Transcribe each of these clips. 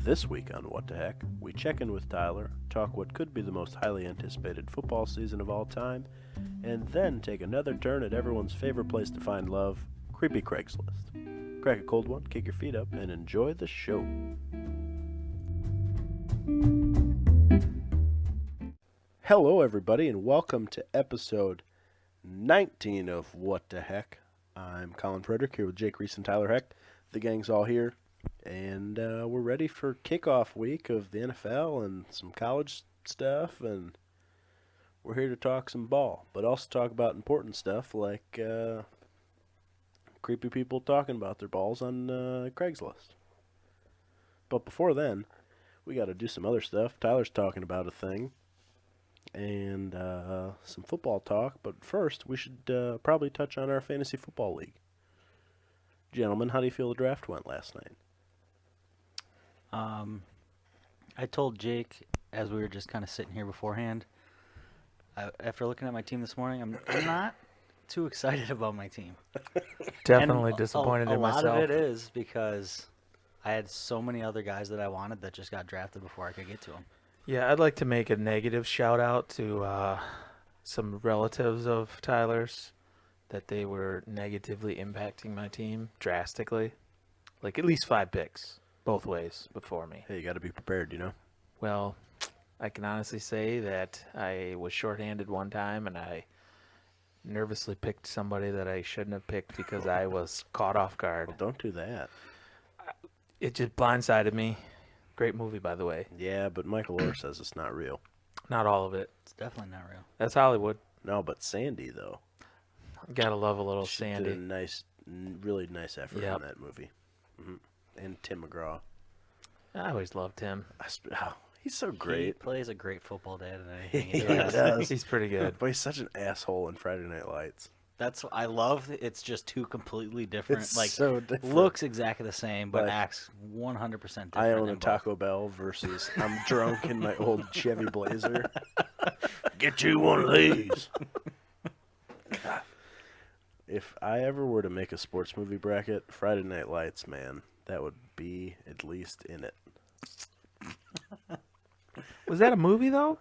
This week on What the Heck, we check in with Tyler, talk what could be the most highly anticipated football season of all time, and then take another turn at everyone's favorite place to find love, Creepy Craigslist. Crack a cold one, kick your feet up, and enjoy the show. Hello, everybody, and welcome to episode 19 of What the Heck. I'm Colin Frederick here with Jake Reese and Tyler Heck. The gang's all here, and we're ready for kickoff week of the NFL and some college stuff, and we're here to talk some ball, but also talk about important stuff like creepy people talking about their balls on Craigslist. But before then, we got to do some other stuff. Tyler's talking about a thing, and some football talk, but first we should probably touch on our fantasy football league. Gentlemen, how do you feel the draft went last night? I told Jake as we were just kind of sitting here beforehand, after looking at my team this morning, I'm not too excited about my team. Definitely And disappointed in myself. A lot of it is because I had so many other guys that I wanted that just got drafted before I could get to them. Yeah, I'd like to make a negative shout out to some relatives of Tyler's that they were negatively impacting my team drastically. Like at least 5 picks both ways before me. Hey, you got to be prepared, you know? Well, I can honestly say that I was shorthanded one time and I nervously picked somebody that I shouldn't have picked because I was caught off guard. Well, don't do that. It just blindsided me. Great movie, by the way. Yeah, but Michael Orr says it's not real. Not all of it. It's definitely not real. That's Hollywood. No, but Sandy, though. Gotta love a little She Sandy. did a really nice effort Yep. in that movie. And Tim McGraw. I always loved him. He's so He great. plays a great football dad and anything he He does. does. He's pretty good. But he's such an asshole in Friday Night Lights. That's what I love. It's just two completely different. It's like so different. looks exactly the same, but Like, acts 100% different. I own a in both. Taco Bell versus I'm drunk in my old Chevy Blazer. Get you one of these. God. If I ever were to make a sports movie bracket, Friday Night Lights, man, that would be at least in it. Was that a movie, though?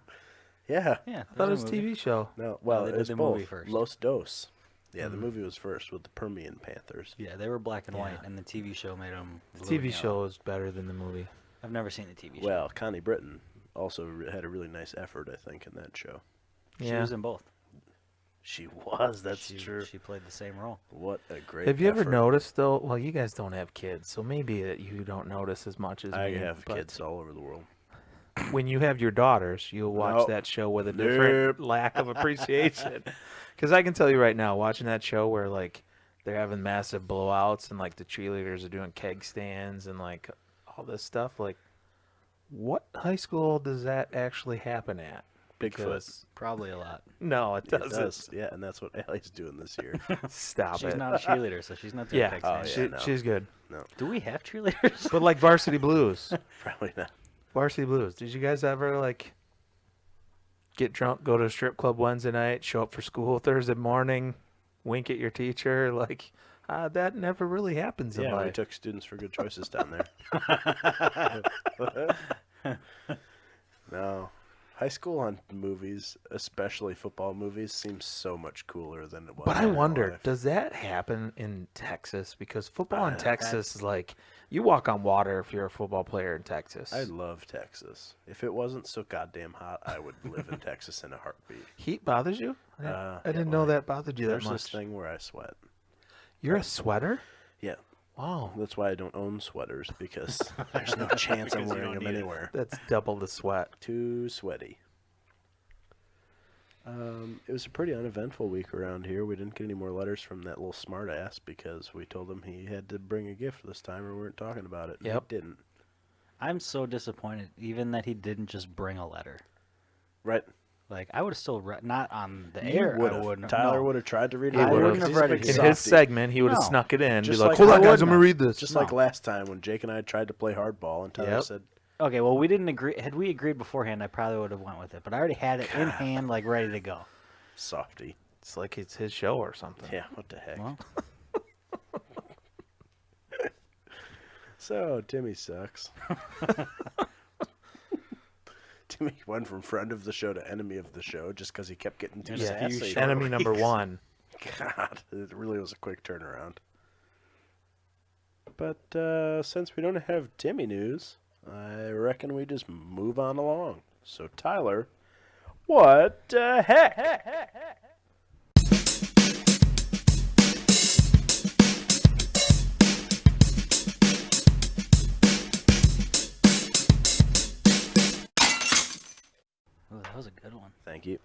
Yeah. Yeah, I thought it was a movie. TV show. No, well, they did it's the both. movie first. Los Dos. Yeah, the movie was first with the Permian Panthers. Yeah, they were black and white, Yeah. and the TV show made them. The TV show is better than the movie. I've never seen the TV show. Well, Connie Britton also had a really nice effort, I think, in that show. She Yeah. was in both. She was, that's true. She played the same role. What a great Have you ever effort. noticed, though? Well, you guys don't have kids, so maybe that you don't notice as much as I me. have but kids all over the world. when you have your daughters, you'll watch Nope. that show with a different lack of appreciation. Because I can tell you right now, watching that show where, like, they're having massive blowouts and, like, the cheerleaders are doing keg stands and, like, all this stuff, like, what high school does that actually happen at? Bigfoot. Because- Probably a lot. No, it It doesn't. does. Yeah, and that's what Allie's doing this year. Stop She's it. not a cheerleader, so she's not doing Yeah, keg Oh, stands. yeah. no. she's good. Do we have cheerleaders? But, like, Varsity Blues. Probably not. Varsity Blues. Did you guys ever, like, get drunk, go to a strip club Wednesday night, show up for school Thursday morning, wink at your teacher? Like, that never really happens in Yeah, we life. took students for good choices down there. No. High school on movies, especially football movies, seems so much cooler than it was. But I in real wonder, life. does that happen in Texas? Because football in Texas is like, you walk on water if you're a football player in Texas. I love Texas. If it wasn't so goddamn hot, I would live in Texas in a heartbeat. Heat bothers you? I didn't know that bothered you that There's this much. thing where I sweat. You're a sweater? Yeah. Wow. That's why I don't own sweaters, because there's no chance I'm Because you wearing don't them need it. anywhere. That's double the sweat. Too sweaty. It was a pretty uneventful week around here. We didn't get any more letters from that little smartass because we told him he had to bring a gift this time or we weren't talking about it. and Yep. He didn't. I'm so disappointed, even that he didn't just bring a letter. Right. Like, I would have still read, not on the You air. I would've. wouldn't. Tyler no. would have tried to read it. I anyway, wouldn't 'cause have he's a read it. big In softy. his segment, he would have No. snuck it in and be Just like, like hold I on, guys, would I'm going to read this. Just No. like last time when Jake and I tried to play hardball and Tyler Yep. said, Okay, well, we didn't agree. Had we agreed beforehand, I probably would have went with it. But I already had it in hand, like, ready to go. softy. It's like it's his show or something. Yeah, what the heck. Well, So, Timmy sucks. Timmy went from friend of the show to enemy of the show just because he kept getting too Just a few sassy. short Enemy number weeks. 1. God, it really was a quick turnaround. But since we don't have Timmy news, I reckon we just move on along. So, Tyler, what the heck? Oh, that was a good one. Thank you.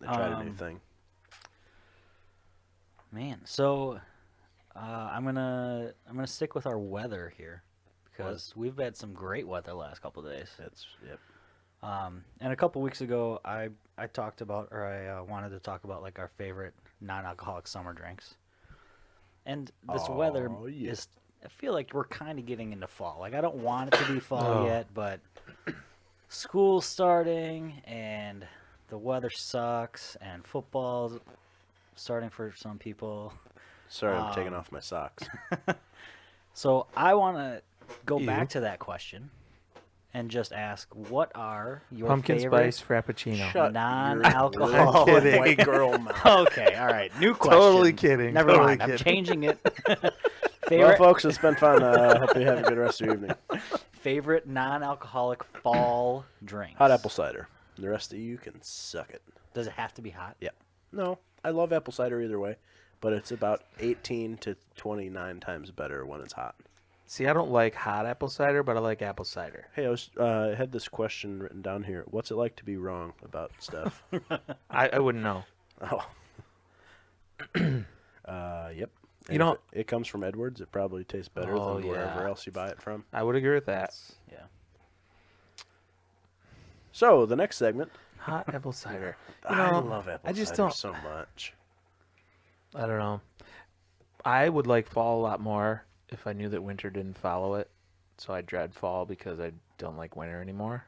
I tried a new Um, thing. Man, so I'm gonna stick with our weather here because we've had some great weather the last couple of days. That's yep. And a couple weeks ago, I talked about, or I wanted to talk about like our favorite non-alcoholic summer drinks. And this weather Oh, yeah. is, I feel like we're kind of getting into fall. Like I don't want it to be fall No. yet, but school's starting and the weather sucks and football's starting for some people. Sorry, I'm taking off my socks. So I want to go Ew. back to that question and just ask, what are your Pumpkin favorite spice frappuccino. Shut your non-alcoholic I'm kidding. white girl mouth. Okay, all right. New question. Totally kidding. Never totally mind. I'm kidding. changing it. Well, favorite folks, it's been fun. Hope you have a good rest of your evening. favorite non-alcoholic fall drinks. Hot apple cider. The rest of you can suck it. Does it have to be hot? Yeah. No, I love apple cider either way, but it's about 18 to 29 times better when it's hot. See, I don't like hot apple cider, but I like apple cider. Hey, I had this question written down here. What's it like to be wrong about stuff? I wouldn't know. Oh. Yep. You know- it comes from Edwards. It probably tastes better Oh, than wherever yeah. else you buy it from. I would agree with that. Yeah. So the next segment. Hot apple cider. I love apple I just cider don't- so much. I don't know. I would like fall a lot more if I knew that winter didn't follow it. So I dread fall because I don't like winter anymore.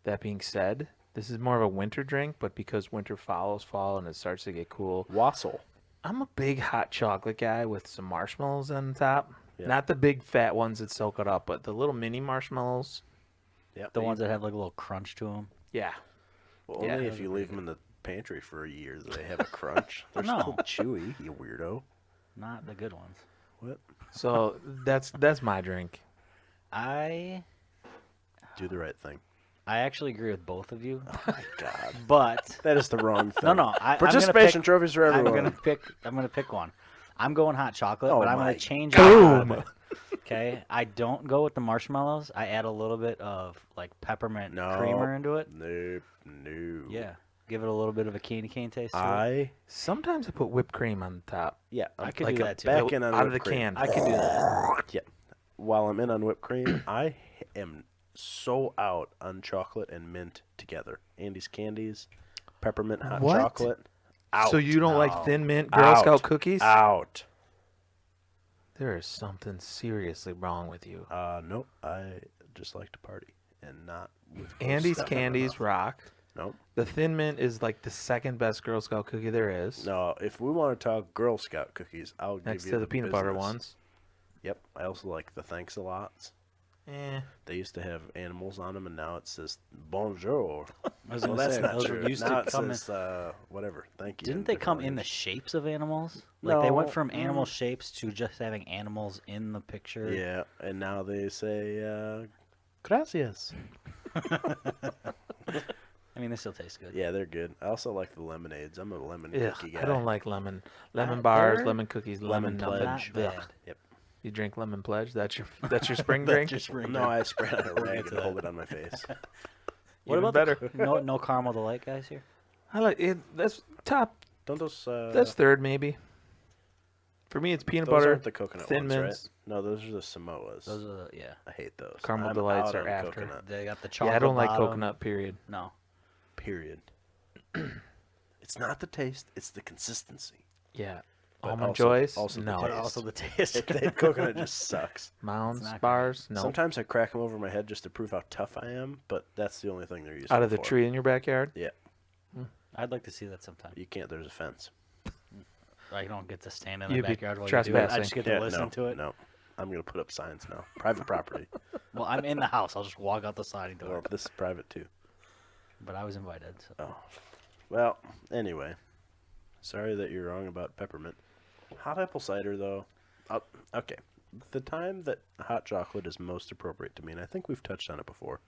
That being said, this is more of a winter drink, but because winter follows fall and it starts to get cool, Wassail. I'm a big hot chocolate guy with some marshmallows on top. Yeah. Not the big fat ones that soak it up, but the little mini marshmallows. Yep. The ones that have like a little crunch to them. Yeah. Well, Yeah, only those if are you pretty leave them in the pantry for a year, do they have a crunch. They're No. still chewy, you weirdo. Not the good ones. What? So that's my drink. I Do the right thing. actually agree with both of you, Oh my God. but That is the wrong thing. no, Participation trophies for I'm everyone. gonna pick one. I'm going hot chocolate, Oh but I'm my gonna change Boom. it. Okay, I don't go with the marshmallows. I add a little bit of like peppermint No. creamer into it. Nope. No. Yeah, give it a little bit of a candy cane taste. To it. I Sometimes I put whipped cream on the top. yeah. I could like do a that too. back in on out of the whipped cream. can. I could do that. Yeah. While I'm in on whipped cream, I am so out on chocolate and mint together. Andy's Candies, peppermint hot What? chocolate. Out. So you don't No. like Thin Mint Girl Out. Scout cookies? Out. There is something seriously wrong with you. Nope. I just like to party and not with gross Andy's stuff in my Candies mouth. rock. Nope. The Thin Mint is like the second best Girl Scout cookie there is. No, if we want to talk Girl Scout cookies, I'll Next give you to the peanut butter business. ones. Yep. I also like the Thanks a Lots. Eh. They used to have animals on them, and now it says Bonjour. I was Well, gonna that's say not those true. used Now to it come in. says whatever. Thank you. Didn't in they different come in the letters. shapes of animals? Like they went No. from animal shapes to just having animals in the picture. Yeah, and now they say gracias. I mean, they still taste good. Yeah, they're good. I also like the lemonades. I'm a lemon Ugh, cookie guy. I don't like lemon. Lemon Not bars, there? lemon cookies, lemon Lemon nothing. Pledge. Not Ugh. bad. Yep. You drink lemon pledge? That's your spring That's drink? your spring No, drink. I spray on a We'll rag get to and that. hold it on my face. What Even about better. no caramel delight guys here? I like it. That's top. Don't those? That's third maybe. For me, it's peanut those butter. aren't the coconut Thin ones, mints. right? No, those are the Samoas. Those are the, yeah. I hate those. Caramel I'm Delights out are on after. coconut, They got the chocolate. Yeah, I don't like bottom. coconut. Period. No. period. It's not the taste; it's the consistency. Yeah. But Almond also- Joys? also the no. But taste. also the taste. The coconut just sucks. Mounds, not bars? No. Sometimes I crack them over my head just to prove how tough I am, but that's the only thing they're used Out of the for. tree in your backyard? Yeah, I'd like to see that sometime. you can't. There's a fence. I don't get to stand in the You'd be backyard while you do it. I trespassing. just get to Yeah, listen no, to it. No, I'm going to put up signs now. Private property. Well, I'm in the house. I'll just walk out the sliding door. Well, this is private too. But I was invited. So. Oh. Well, anyway. Sorry that you're wrong about peppermint. Hot apple cider, though. Okay. The time that hot chocolate is most appropriate to me, and I think we've touched on it before,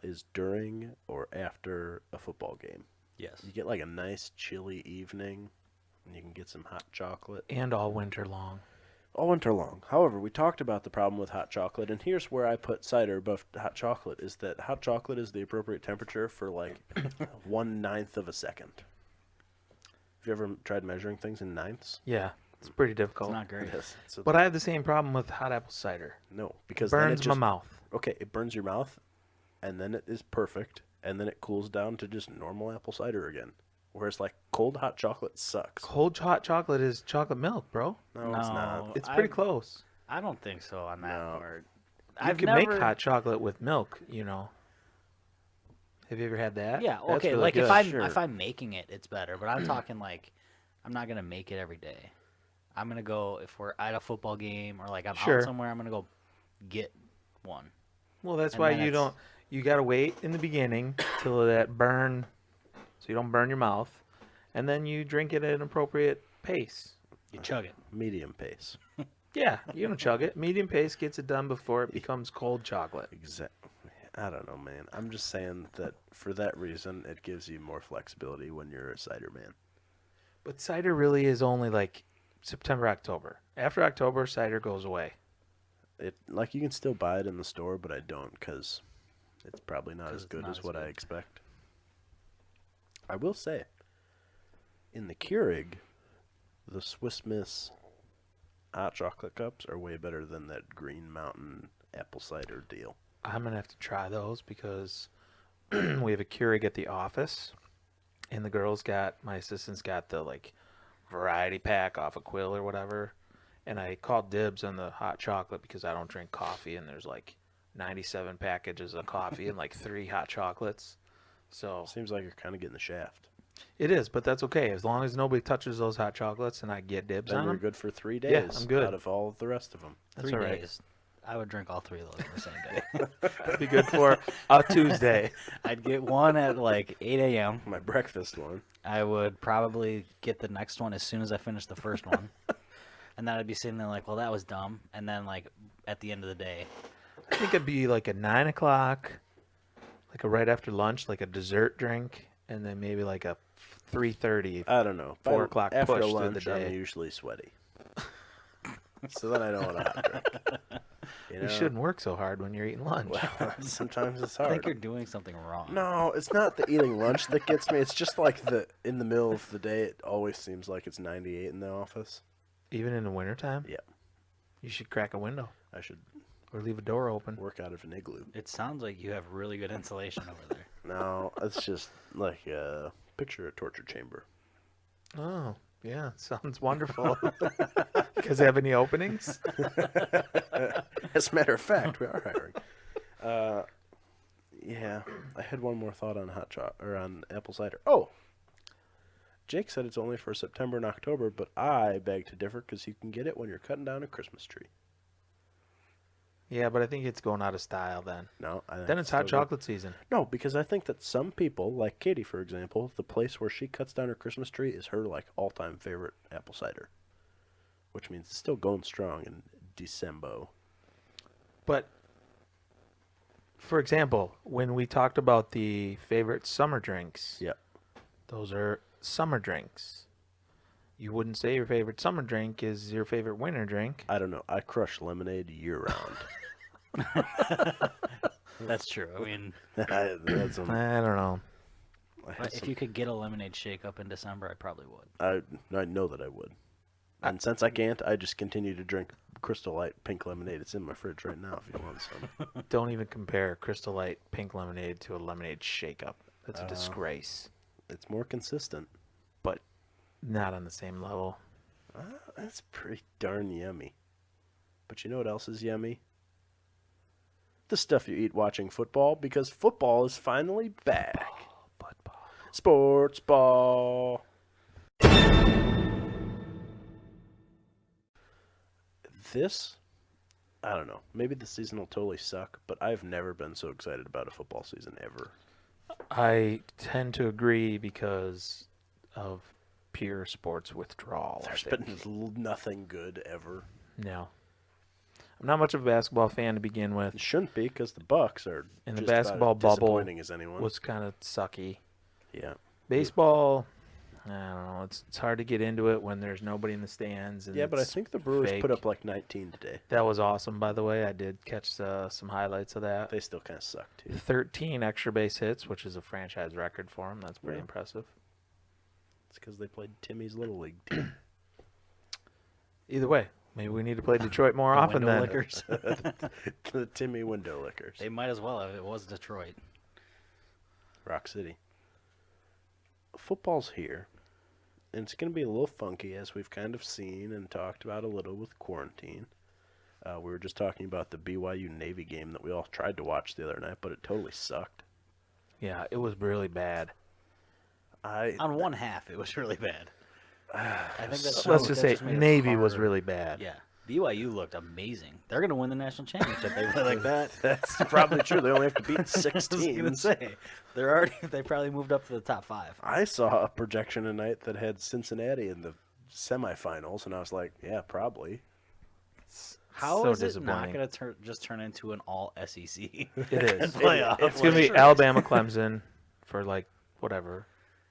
is during or after a football game. Yes. You get like a nice chilly evening, and you can get some hot chocolate. And all winter long. All winter long. However, we talked about the problem with hot chocolate, and here's where I put cider above hot chocolate, is that hot chocolate is the appropriate temperature for like 1/9 of a second. Have you ever tried measuring things in ninths? Yeah, it's pretty difficult. It's not great. Yes. So But I have the same problem with hot apple cider. no, because then it Burns my just, mouth. okay, it burns your mouth, and then it is perfect, and then it cools down to just normal apple cider again. Whereas like cold hot chocolate sucks. Cold hot chocolate is chocolate milk, bro. No, it's not. It's pretty close. I don't think so on that No. part. You can make hot chocolate with milk, you know. Have you ever had that? Yeah, That's okay. really Like good. if I'm making it, it's better. But I'm talking like I'm not gonna make it every day. I'm gonna go if we're at a football game or like I'm Sure. out somewhere. I'm gonna go get one. Well, that's And why then you it's- don't. You gotta wait in the beginning till that burn, so you don't burn your mouth, and then you drink it at an appropriate pace. You chug it. Medium pace. Yeah, you don't chug it. Medium pace gets it done before it becomes cold chocolate. Exactly. I don't know, man. I'm just saying that for that reason, it gives you more flexibility when you're a cider man. But cider really is only like September, October. After October, cider goes away. It like you can still buy it in the store, but I don't because it's probably not 'Cause as it's good not as as what I good. expect. I will say, in the Keurig, the Swiss Miss hot chocolate cups are way better than that Green Mountain apple cider deal. I'm gonna have to try those because we have a Keurig at the office, and my assistant's got the like variety pack off of Quill or whatever, and I called dibs on the hot chocolate because I don't drink coffee, and there's like 97 packages of coffee and like 3 hot chocolates. So Seems like you're kind of getting the shaft. it is, but that's okay as long as nobody touches those hot chocolates and I get dibs Then on you're them. good for 3 Yeah, days I'm good. out of all of the rest of them. That's 3 all right. days. I would drink all 3 of those in the same day. That'd be good for a Tuesday. I'd get one at like 8 a.m. My breakfast one. I would probably get the next one as soon as I finished the first one. And then I'd be sitting there like, well, that was dumb. And then like at the end of the day, I think it'd be like a 9 o'clock, like a right after lunch, like a dessert drink, and then maybe like a 3:30. I don't know. 4 o'clock after push through the lunch, day. I'm usually sweaty. So then I don't want a hot drink. You shouldn't work so hard when you're eating lunch. Well, sometimes it's I hard. think you're doing something wrong. No, it's not the eating lunch that gets me. It's just like in the middle of the day, it always seems like it's 98 in the office. Even in the wintertime? Yeah. You should crack a window I should or leave a door open. work out of an igloo. It sounds like you have really good insulation over there. No, it's just like picture a torture chamber. Oh, yeah. Sounds wonderful. Because they have any openings? As a matter of fact, we are hiring. Yeah, I had one more thought on on apple cider. Oh, Jake said it's only for September and October, but I beg to differ because you can get it when you're cutting down a Christmas tree. Yeah, but I think it's going out of style then. No, I think Then it's hot still good. chocolate season. No, because I think that some people, like Katie, for example, the place where she cuts down her Christmas tree is her like all-time favorite apple cider, which means it's still going strong in December. But, for example, when we talked about the favorite summer drinks, Yep. those are summer drinks. You wouldn't say your favorite summer drink is your favorite winter drink. I don't know. I crush lemonade year-round. That's true. I mean, That's I don't know. if you could get a lemonade shake up in December, I probably would. I know that I would. And since I can't, I just continue to drink Crystal Light pink lemonade. It's in my fridge right now if you want some. Don't even compare Crystal Light pink lemonade to a lemonade shake-up. That's a disgrace. It's more consistent. But not on the same level. That's pretty darn yummy. But you know what else is yummy? The stuff you eat watching football, because football is finally back. Football. Sports ball. This I don't know. Maybe the season will totally suck, but I've never been so excited about a football season ever. I tend to agree because of pure sports withdrawal. There's been nothing good ever. No. I'm not much of a basketball fan to begin with. It shouldn't be because the Bucks are And the just about basketball as bubble disappointing as anyone. was kind of sucky. Yeah. Baseball, I don't know. It's hard to get into it when there's nobody in the stands. And Yeah, but I it's think the Brewers fake. put up like 19 today. That was awesome, by the way. I did catch some highlights of that. They still kind of suck, too. 13 extra base hits, which is a franchise record for them. That's pretty Yeah. impressive. It's because they played Timmy's Little League team. Either way, maybe we need to play Detroit more The often window then. lickers. The Timmy Window Lickers. They might as well have. It was Detroit. Rock City. Football's here. And it's going to be a little funky, as we've kind of seen and talked about a little with quarantine. We were just talking about the BYU Navy game that we all tried to watch the other night, but it totally sucked. Yeah, it was really bad. On one half, it was really bad. I think that's Let's just say made it Navy was harder. really bad. Yeah. BYU looked amazing. They're going to win the national championship. They play like that. That's probably true. They only have to beat 6 I was going to teams. say, they probably moved up to the top 5. I saw a projection tonight that had Cincinnati in the semifinals, and I was like, yeah, probably. How so is it not disappointing. going to just turn into an all SEC? It is. Playoff. It's going to be Sure. Alabama, Clemson for like whatever,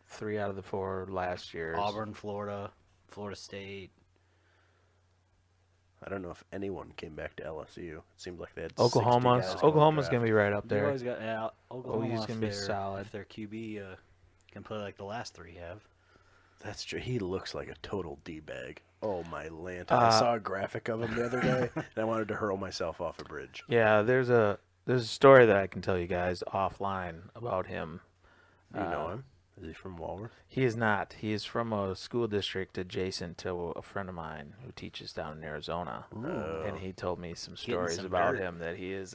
3 out of the 4 last years. Auburn, Florida, Florida State. I don't know if anyone came back to LSU. It seemed like they had Oklahoma's 60 guys go Oklahoma's draft. going to be right up You there. always got Oklahoma. OU's if gonna be their- solid. If their QB can play like the last 3 have. That's true. He looks like a total D-bag. Oh, my lantern. I saw a graphic of him the other day, and I wanted to hurl myself off a bridge. Yeah, there's a story that I can tell you guys offline about him. You know him? Is he from Walworth? He is not. He is from a school district adjacent to a friend of mine who teaches down in Arizona. And he told me some stories some about dirt. him that he is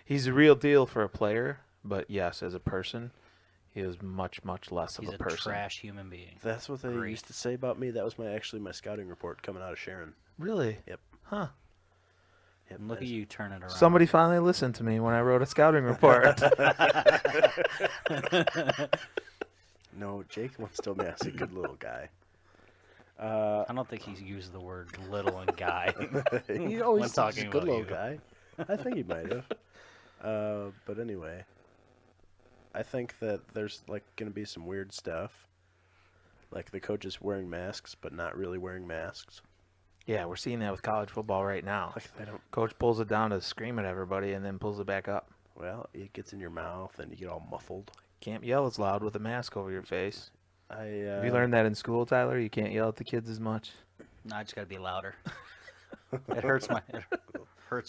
he's a real deal for a player, but yes, as a person, he is much, much less He's of a a person. trash human being. That's what they Great. used to say about me. That was actually my scouting report coming out of Sharon. Really? Yep. Huh. Yep, And look at you turning around. Somebody finally listened to me when I wrote a scouting report. No, Jake once told me I was a good little guy. I don't think he's used the word little and guy. He when always said he's talking a good about little you. guy. I think he might have. But anyway, I think that there's like going to be some weird stuff. Like the coaches wearing masks, but not really wearing masks. Yeah, we're seeing that with college football right now. Like they don't. Coach pulls it down to scream at everybody and then pulls it back up. Well, it gets in your mouth and you get all muffled. Can't yell as loud with a mask over your face. Have you I learned that in school, Tyler? You can't yell at the kids as much. No, I just got to be louder. It hurts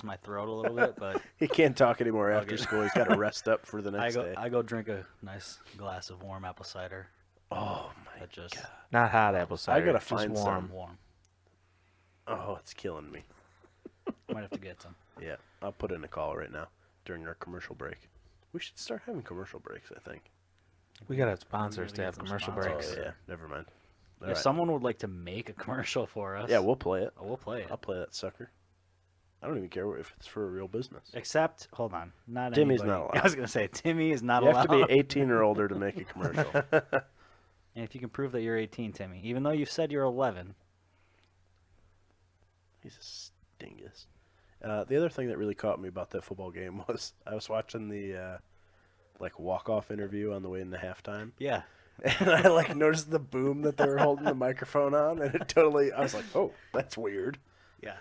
my throat a little bit, but he can't talk anymore I'll after get- school. He's got to rest up for the next day. I go drink a nice glass of warm apple cider. Oh my That just Not hot apple cider. gotta just find warm. warm. Oh, it's killing me. Might have to get some. Yeah, I'll put in a call right now during our commercial break. We should start having commercial breaks, I think. We gotta have sponsors Maybe to get have some commercial sponsors. breaks. Oh, yeah, never mind. All If right. someone would like to make a commercial for us, Yeah, we'll play it. we'll play it. I'll play that sucker. I don't even care if it's for a real business. Except, hold on, not Timmy's anybody. not allowed. I was gonna say Timmy is not You allowed. have to be 18 or older to make a commercial. And if you can prove that you're 18, Timmy, even though you've said you're 11, He's a stingus. The other thing that really caught me about that football game was I was watching the walk-off interview on the way into halftime, yeah, and I noticed the boom that they were holding the microphone on, and it totally. I was like, oh, that's weird. yeah.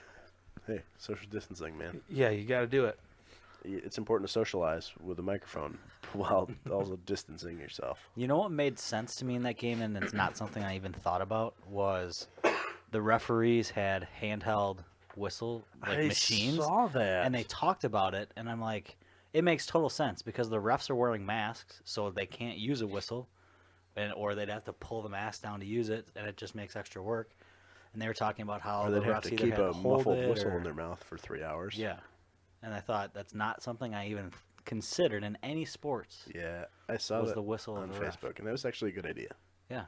Hey, social distancing, man. Yeah, you gotta do it. It's important to socialize with a microphone while also distancing yourself. You know what made sense to me in that game, and it's not something I even thought about, was the referees had handheld whistle machines, saw that, and they talked about it, and I'm like, it makes total sense because the refs are wearing masks, so they can't use a whistle, or they'd have to pull the mask down to use it, and it just makes extra work. And they were talking about how or the they'd have refs to either keep had a to hold muffled it whistle or- in their mouth for 3 hours. Yeah, and I thought that's not something I even considered in any sports. Yeah, I saw Was that the whistle on of the ref. Facebook, and that was actually a good idea. Yeah,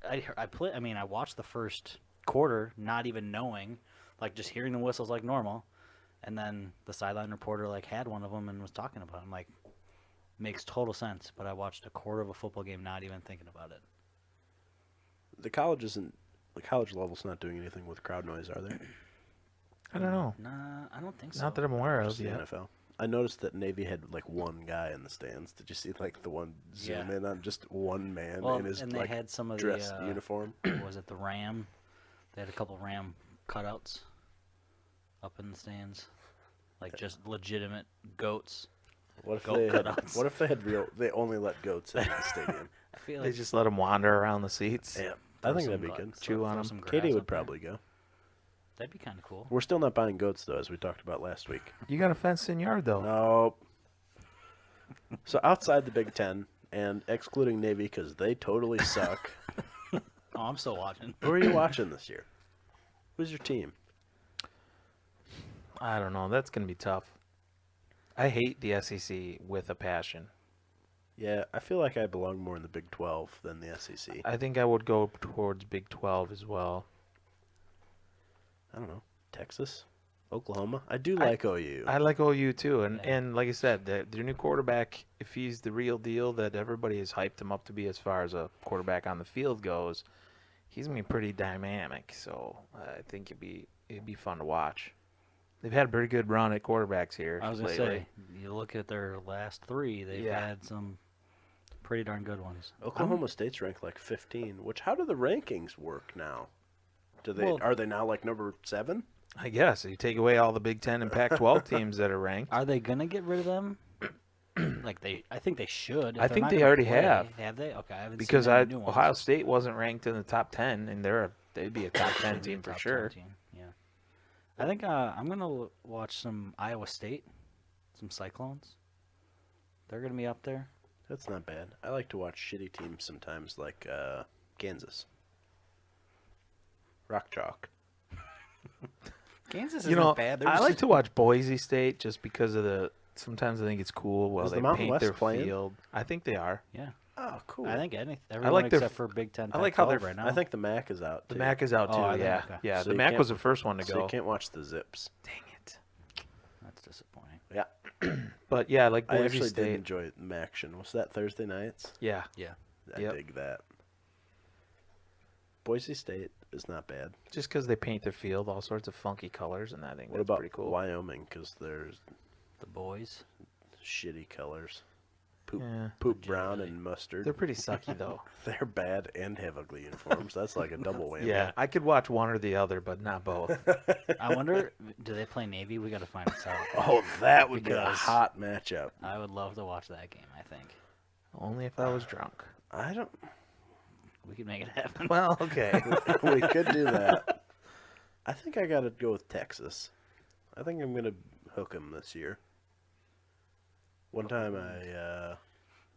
I watched the first quarter, not even knowing, like just hearing the whistles like normal, And then the sideline reporter like had one of them and was talking about it. I'm like, makes total sense. But I watched a quarter of a football game not even thinking about it. The college level's not doing anything with crowd noise, are they? I don't know. Nah, I don't think so. Not that I'm aware of Just the yet. NFL. I noticed that Navy had like one guy in the stands. Did you see like the one zoom in on just one man Well, in his and they like had some of dress the uniform? was it the Ram? They had a couple Ram cutouts up in the stands, like just legitimate goats. What if Goat they had? cutouts. What if they had real? They only let goats in the stadium. I feel They like just let them wander around the seats. Yeah, throw I think some that'd be gra- good. Chew throw on 'em. some grass Katie up would there. probably go. That'd be kind of cool. We're still not buying goats though, as we talked about last week. You got a fenced-in yard though. Nope. So outside the Big Ten and excluding Navy because they totally suck. Oh, I'm still watching. Who are you watching this year? Who's your team? I don't know. That's gonna be tough. I hate the SEC with a passion. Yeah, I feel like I belong more in the Big 12 than the SEC. I think I would go towards Big 12 as well. I don't know. Texas? Oklahoma? I do like OU. I like OU too, and Yeah. and like I said, their new quarterback, if he's the real deal that everybody has hyped him up to be as far as a quarterback on the field goes, he's gonna be pretty dynamic. So I think it'd be fun to watch. They've had a pretty good run at quarterbacks here I was gonna lately. say, you look at their last three, they've Yeah. had some pretty darn good ones. Oklahoma State's ranked like 15, which how do the rankings work now? Well- Are they now like number 7? I guess you take away all the Big 10 and Pac-12 teams that are ranked. Are they gonna get rid of them? I think they should. If I they're think not they gonna already play. have. Have they? Okay, I haven't Because seen any new ones. Ohio State wasn't ranked in the top 10, and they'd be a top 10 team for Top 10 sure. team, yeah. I think I'm gonna watch some Iowa State, some Cyclones. They're gonna be up there. That's not bad. I like to watch shitty teams sometimes, like Kansas. Rock Chalk. Kansas You isn't know, bad. They're I just- like to watch Boise State just because of the. Sometimes I think it's cool while Is the they Mountain paint West their playing? field. I think they are. Yeah, Oh, cool. I think everyone their except for Big Ten. I like how Pac-12 they're- right now. I think the MAC is out. The too. MAC is out Oh, too. are they? Yeah, Okay. yeah. So the you MAC can't- was the first one to So go. you can't watch the Zips. Dang it! That's disappointing. Yeah. But yeah, like I Boise actually did State. enjoy the action. Was that Thursday nights? Yeah, Yeah, I Yep. dig that. Boise State is not bad. just because they paint their field all sorts of funky colors, and I think What that's about pretty cool. Wyoming? Because there's the boys. shitty colors. Poop, Yeah. poop brown and mustard. They're pretty sucky though. They're bad and have ugly uniforms. That's like a double whammy. Yeah, I could watch one or the other, but not both. I wonder, do they play Navy? We got to find this out. Oh, that would be a Because- hot matchup. I would love to watch that game. I think Only if I was drunk. I don't. we could make it happen. Well, okay. We could do that. I think I got to go with Texas. I think I'm gonna hook them this year. One time I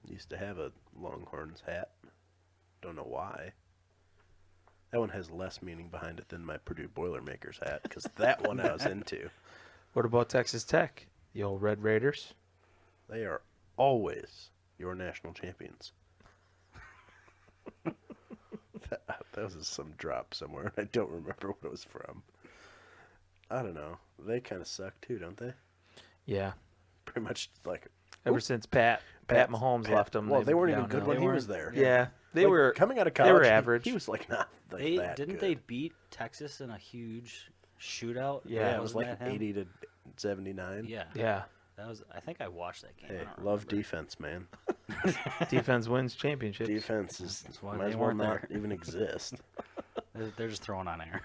used to have a Longhorns hat. Don't know why. That one has less meaning behind it than my Purdue Boilermakers hat, because that one I was into. What about Texas Tech? The old Red Raiders? They are always your national champions. that was some drop somewhere. I don't remember what it was from. I don't know. They kind of suck too, don't they? Yeah. Pretty much like Ever since Pat Mahomes left them. Well, they weren't even down good hill. when They he was weren't- there. Yeah, they Like, were coming out of college. They were he- average. He was like not like They that didn't good. they beat Texas in a huge shootout? Yeah, it was Wasn't like that him? 80 to 79. Yeah, Yeah, that was. I think I watched that game. I Hey, don't love remember. defense, man. defense wins championships. Defense is That's why might they as well weren't not there. even exist. They're just throwing on air.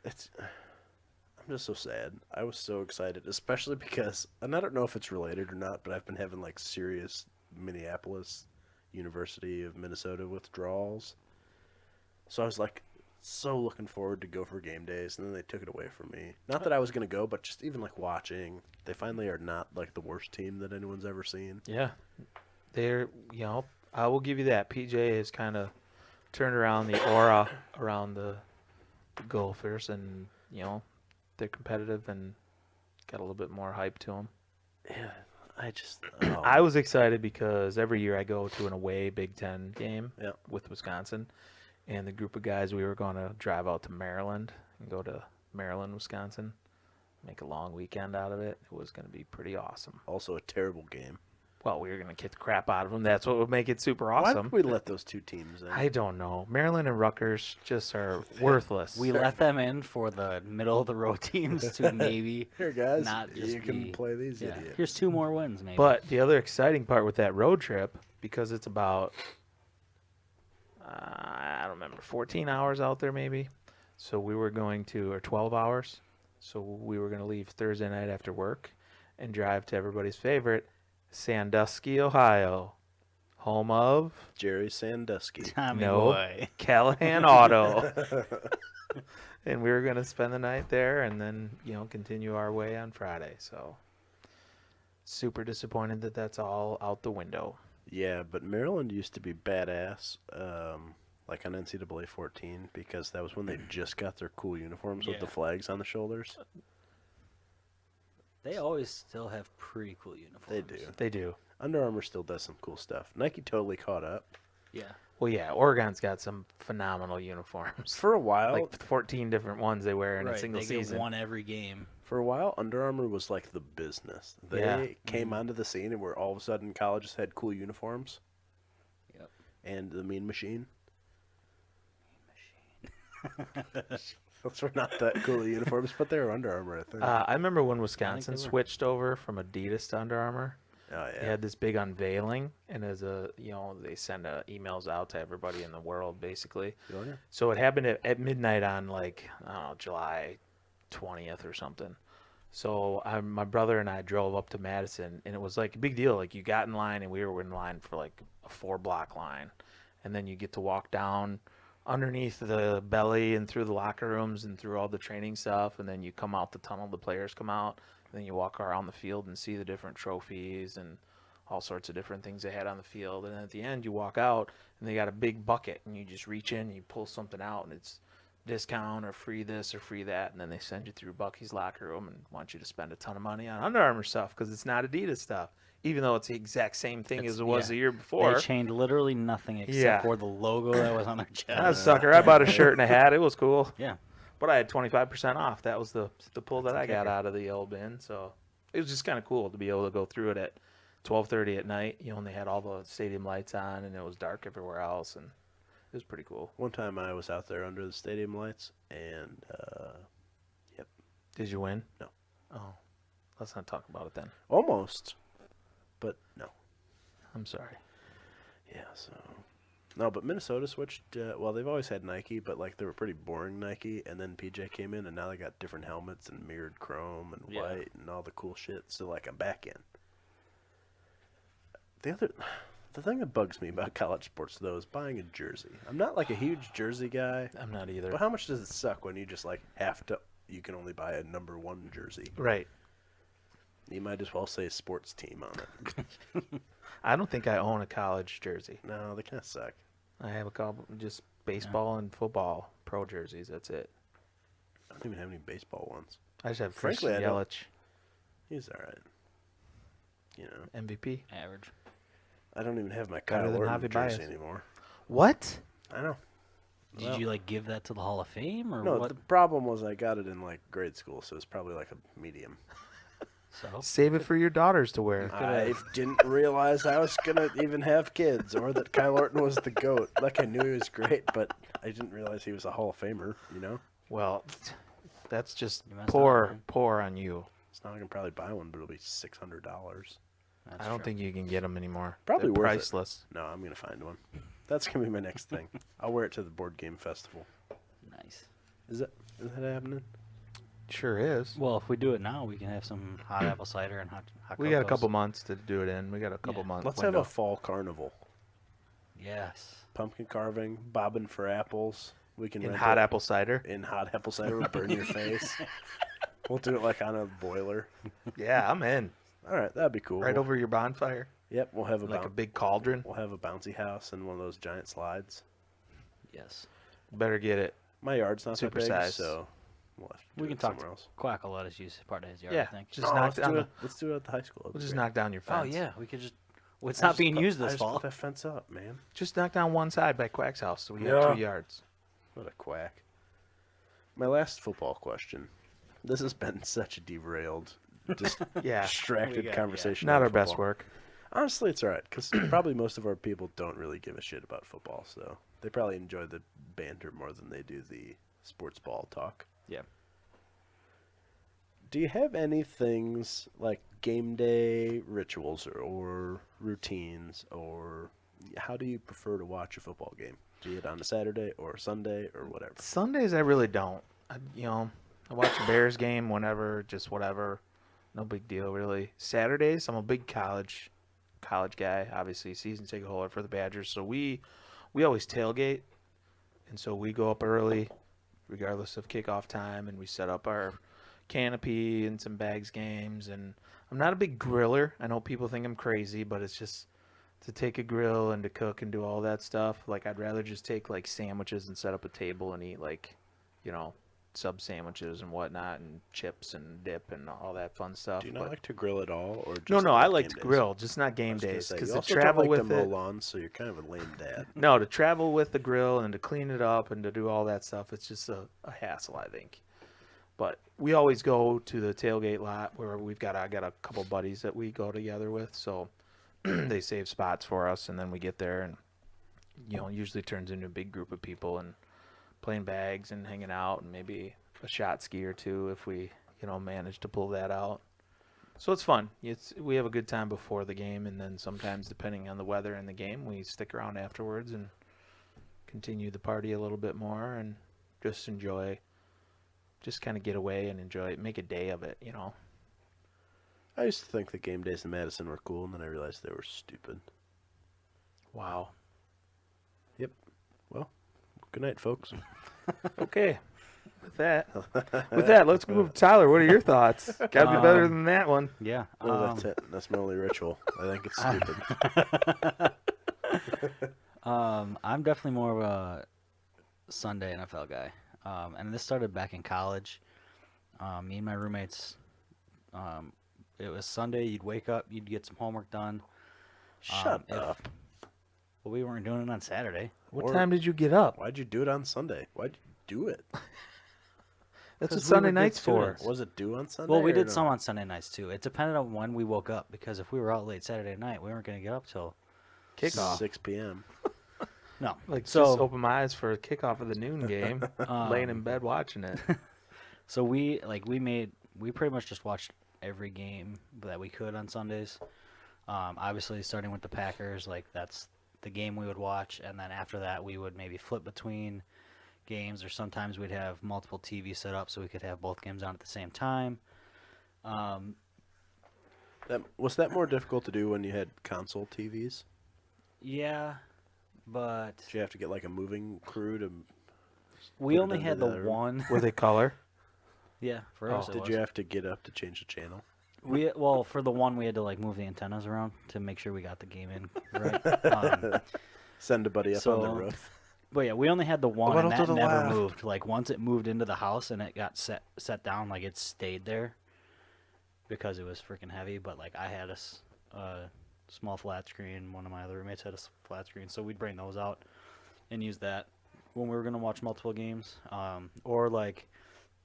It's. I'm just so sad. I was so excited, especially because, and I don't know if it's related or not, but I've been having like serious Minneapolis University of Minnesota withdrawals. So I was like so looking forward to Gopher game days, and then they took it away from me. Not that I was gonna go, but just even like watching, they finally are not like the worst team that anyone's ever seen. Yeah, they're I will give you that. PJ has kind of turned around the aura around the Gophers, and they're competitive and got a little bit more hype to them. Yeah, I just. I was excited because every year I go to an away Big Ten game Yeah. with Wisconsin, and the group of guys we were going to drive out to Maryland and go to Maryland, Wisconsin. make a long weekend out of it. It was going to be pretty awesome. Also a terrible game. Well, we were going to kick the crap out of them. That's what would make it super Why awesome. did we let those two teams in? I don't know. Maryland and Rutgers just are worthless. We let them in for the middle of the road teams to maybe Here, guys, not just you can be- play these yeah. idiots. Here's 2 more wins, maybe. But the other exciting part with that road trip, because it's about, I don't remember, 14 hours out there maybe. So we were going to, or 12 hours. So we were going to leave Thursday night after work and drive to everybody's favorite, Sandusky, Ohio, home of Jerry Sandusky. Tommy no. boy. Callahan Auto. And we were going to spend the night there and then, continue our way on Friday. So super disappointed that that's all out the window. Yeah, but Maryland used to be badass, like on NCAA 14, because that was when they just got their cool uniforms with the Yeah. flags on the shoulders. They always still have pretty cool uniforms. They do. They do. Under Armour still does some cool stuff. Nike totally caught up. Yeah. Well, yeah, Oregon's got some phenomenal uniforms. For a while, Like 14 different ones they wear in a Right, single they season. get one every game. Under Armour was like the business. They Yeah. came onto the scene and where all of a sudden colleges had cool uniforms. Yep. And the Mean Machine. Those were not that cool uniforms, but they were Under Armour, I think. I remember when Wisconsin they were. switched over from Adidas to Under Armour. oh, They yeah. had this big unveiling, and they send emails out to everybody in the world, basically. Oh, yeah. So it happened at midnight on, like, I don't know, July 20th or something. So my brother and I drove up to Madison, and it was like a big deal. Like, you got in line, and we were in line for like a 4-block line. And then you get to walk down underneath the belly and through the locker rooms and through all the training stuff. And then you come out the tunnel, the players come out. And then you walk around the field and see the different trophies and all sorts of different things they had on the field. And then at the end, you walk out, and they got a big bucket, and you just reach in and you pull something out, and it's discount or free this or free that. And then they send you through Bucky's locker room and want you to spend a ton of money on Under Armour stuff because it's not Adidas stuff, even though it's the exact same thing as it was the year before. They changed literally nothing except Yeah. for the logo that was on their chest. I was a sucker. I bought a shirt and a hat. It was cool. Yeah. But I had 25% off. That was the pull that I got kicker. out of the old bin. So it was just kind of cool to be able to go through it at 12:30 at night. And they had all the stadium lights on, and it was dark everywhere else, and it was pretty cool. One time I was out there under the stadium lights, and Did you win? No. Oh, let's not talk about it then. almost, but no. I'm sorry. Yeah, so no, but Minnesota switched. Well, they've always had Nike, but like they were pretty boring Nike, and then PJ came in, and now they got different helmets and mirrored chrome and Yeah. white and all the cool shit. So like I'm back in. The thing that bugs me about college sports though is buying a jersey. I'm not like a huge jersey guy, I'm not either. but how much does it suck when you just like have to? You can only buy a number 1 jersey. Right. You might as well say sports team on it. I don't think I own a college jersey. No, they kind of suck. I have a couple, just baseball and football pro jerseys. That's it. I don't even have any baseball ones. I just have Frankly, Christian I don't- Yelich, He's all right. You know, MVP. Average. I don't even have my Better Kyle than Orton Javi jersey Baez. anymore. What? I know. Did Well, you like give that to the Hall of Fame or No, what? the problem was I got it in like grade school, so it's probably like a medium. So Save it for your daughters to wear. I didn't realize I was gonna even have kids, or that Kyle Orton was the GOAT. Like I knew he was great, but I didn't realize he was a Hall of Famer. You know, Well, that's just You messed up, poor, man. poor on you. it's not. I can probably buy one, but it'll be $600. that's I don't true. think you can get them anymore. Probably They're worth it. priceless. No, I'm gonna find one. That's gonna be my next thing. I'll wear it to the board game festival. Nice. Is that happening? Sure is. Well, if we do it now, we can have some hot apple cider and hot We got a cocos. couple months to do it in. We got a couple Yeah. months. Let's have a fall carnival. Yes. Pumpkin carving, bobbing for apples. We can in rent hot it apple cider. in hot apple cider. Will burn your face. We'll do it like on a boiler. Yeah, I'm in. All right, that'd be cool. Right over your bonfire, Yep, we'll have a like a big cauldron. we'll have a bouncy house and one of those giant slides. Yes. Better get it. My yard's not that big, Supersized. so we'll have to do We can it talk somewhere to else. Quack will let us use part of his yard, Yeah, I think. just Oh, knock let's down do the. it. Let's do it at the high school. That'd We'll be just great. knock down your Oh fence. yeah, we could just. Well, it's I not just being put- used I this just fall. put that fence up, man. Just knock down one side by Quack's house, so we Yeah. got 2 yards. What a quack. My last football question. This has been such a derailed, just Yeah, distracted conversation. not on our best football. work. Honestly, it's all right because probably most of our people don't really give a shit about football, so they probably enjoy the banter more than they do the sports ball talk. Yeah. Do you have any things like game day rituals or routines, or how do you prefer to watch a football game? Be it on a Saturday or Sunday or whatever. Sundays I really don't. I watch a Bears game whenever, just whatever. No big deal really. Saturdays, I'm a big college guy. Obviously, season ticket holder for the Badgers, so we always tailgate, and so we go up early, regardless of kickoff time, and we set up our canopy and some bags games. And I'm not a big griller. I know people think I'm crazy, but it's just to take a grill and to cook and do all that stuff. Like, I'd rather just take like sandwiches and set up a table and eat like, sub sandwiches and whatnot and chips and dip and all that fun stuff. Do you not like to grill at all, or just No, I like like game to days? grill, just not I game was gonna days. say, Because you to also travel don't like with to mow it, lawns, so you're kind of a lame dad. no, to travel with the grill and to clean it up and to do all that stuff, it's just a hassle, I think. But we always go to the tailgate lot where I got a couple buddies that we go together with, so they save spots for us, and then we get there, and usually turns into a big group of people and playing bags and hanging out, and maybe a shot ski or two if we manage to pull that out. So it's fun. We have a good time before the game, and then sometimes, depending on the weather and the game, we stick around afterwards and continue the party a little bit more and just enjoy. Just kind of get away and enjoy it, make a day of it, I used to think that game days in Madison were cool, and then I realized they were stupid. Wow. Yep. Well, good night, folks. Okay. With that, let's move to Tyler. What are your thoughts? Gotta be better than that one. Yeah. Well, that's it. That's my only ritual. I think it's stupid. I'm definitely more of a Sunday NFL guy. And this started back in college. Me and my roommates, it was Sunday. You'd wake up, you'd get some homework done. Shut up. Well, we weren't doing it on Saturday. What time did you get up? Why'd you do it on Sunday? Why'd you do it? That's what 'Cause we Sunday were good night's for. students. Was it due on Sunday? Well, we or did no? some on Sunday nights too. It depended on when we woke up, because if we were out late Saturday night, we weren't going to get up till Kickoff. 6 p.m. no. Like, just So open my eyes for a kickoff of the noon game, laying in bed watching it. so we pretty much just watched every game that we could on Sundays. Obviously, starting with the Packers, like that's the game we would watch, and then after that, we would maybe flip between games, or sometimes we'd have multiple TVs set up so we could have both games on at the same time. Was that more difficult to do when you had console TVs? Yeah, but Did you have to get like a moving crew to? we put it only into had the the other room? one. Were they color? Yeah, for Oh. us. It Did was. you have to get up to change the channel? Well, for the one, we had to like move the antennas around to make sure we got the game in right. Send a buddy up on the So- roof. But yeah, we only had the one, little and to that the never left. moved. Like once it moved into the house and it got set down, like it stayed there because it was freaking heavy. But like I had a small flat screen. One of my other roommates had a flat screen, so we'd bring those out and use that when we were gonna watch multiple games. Or like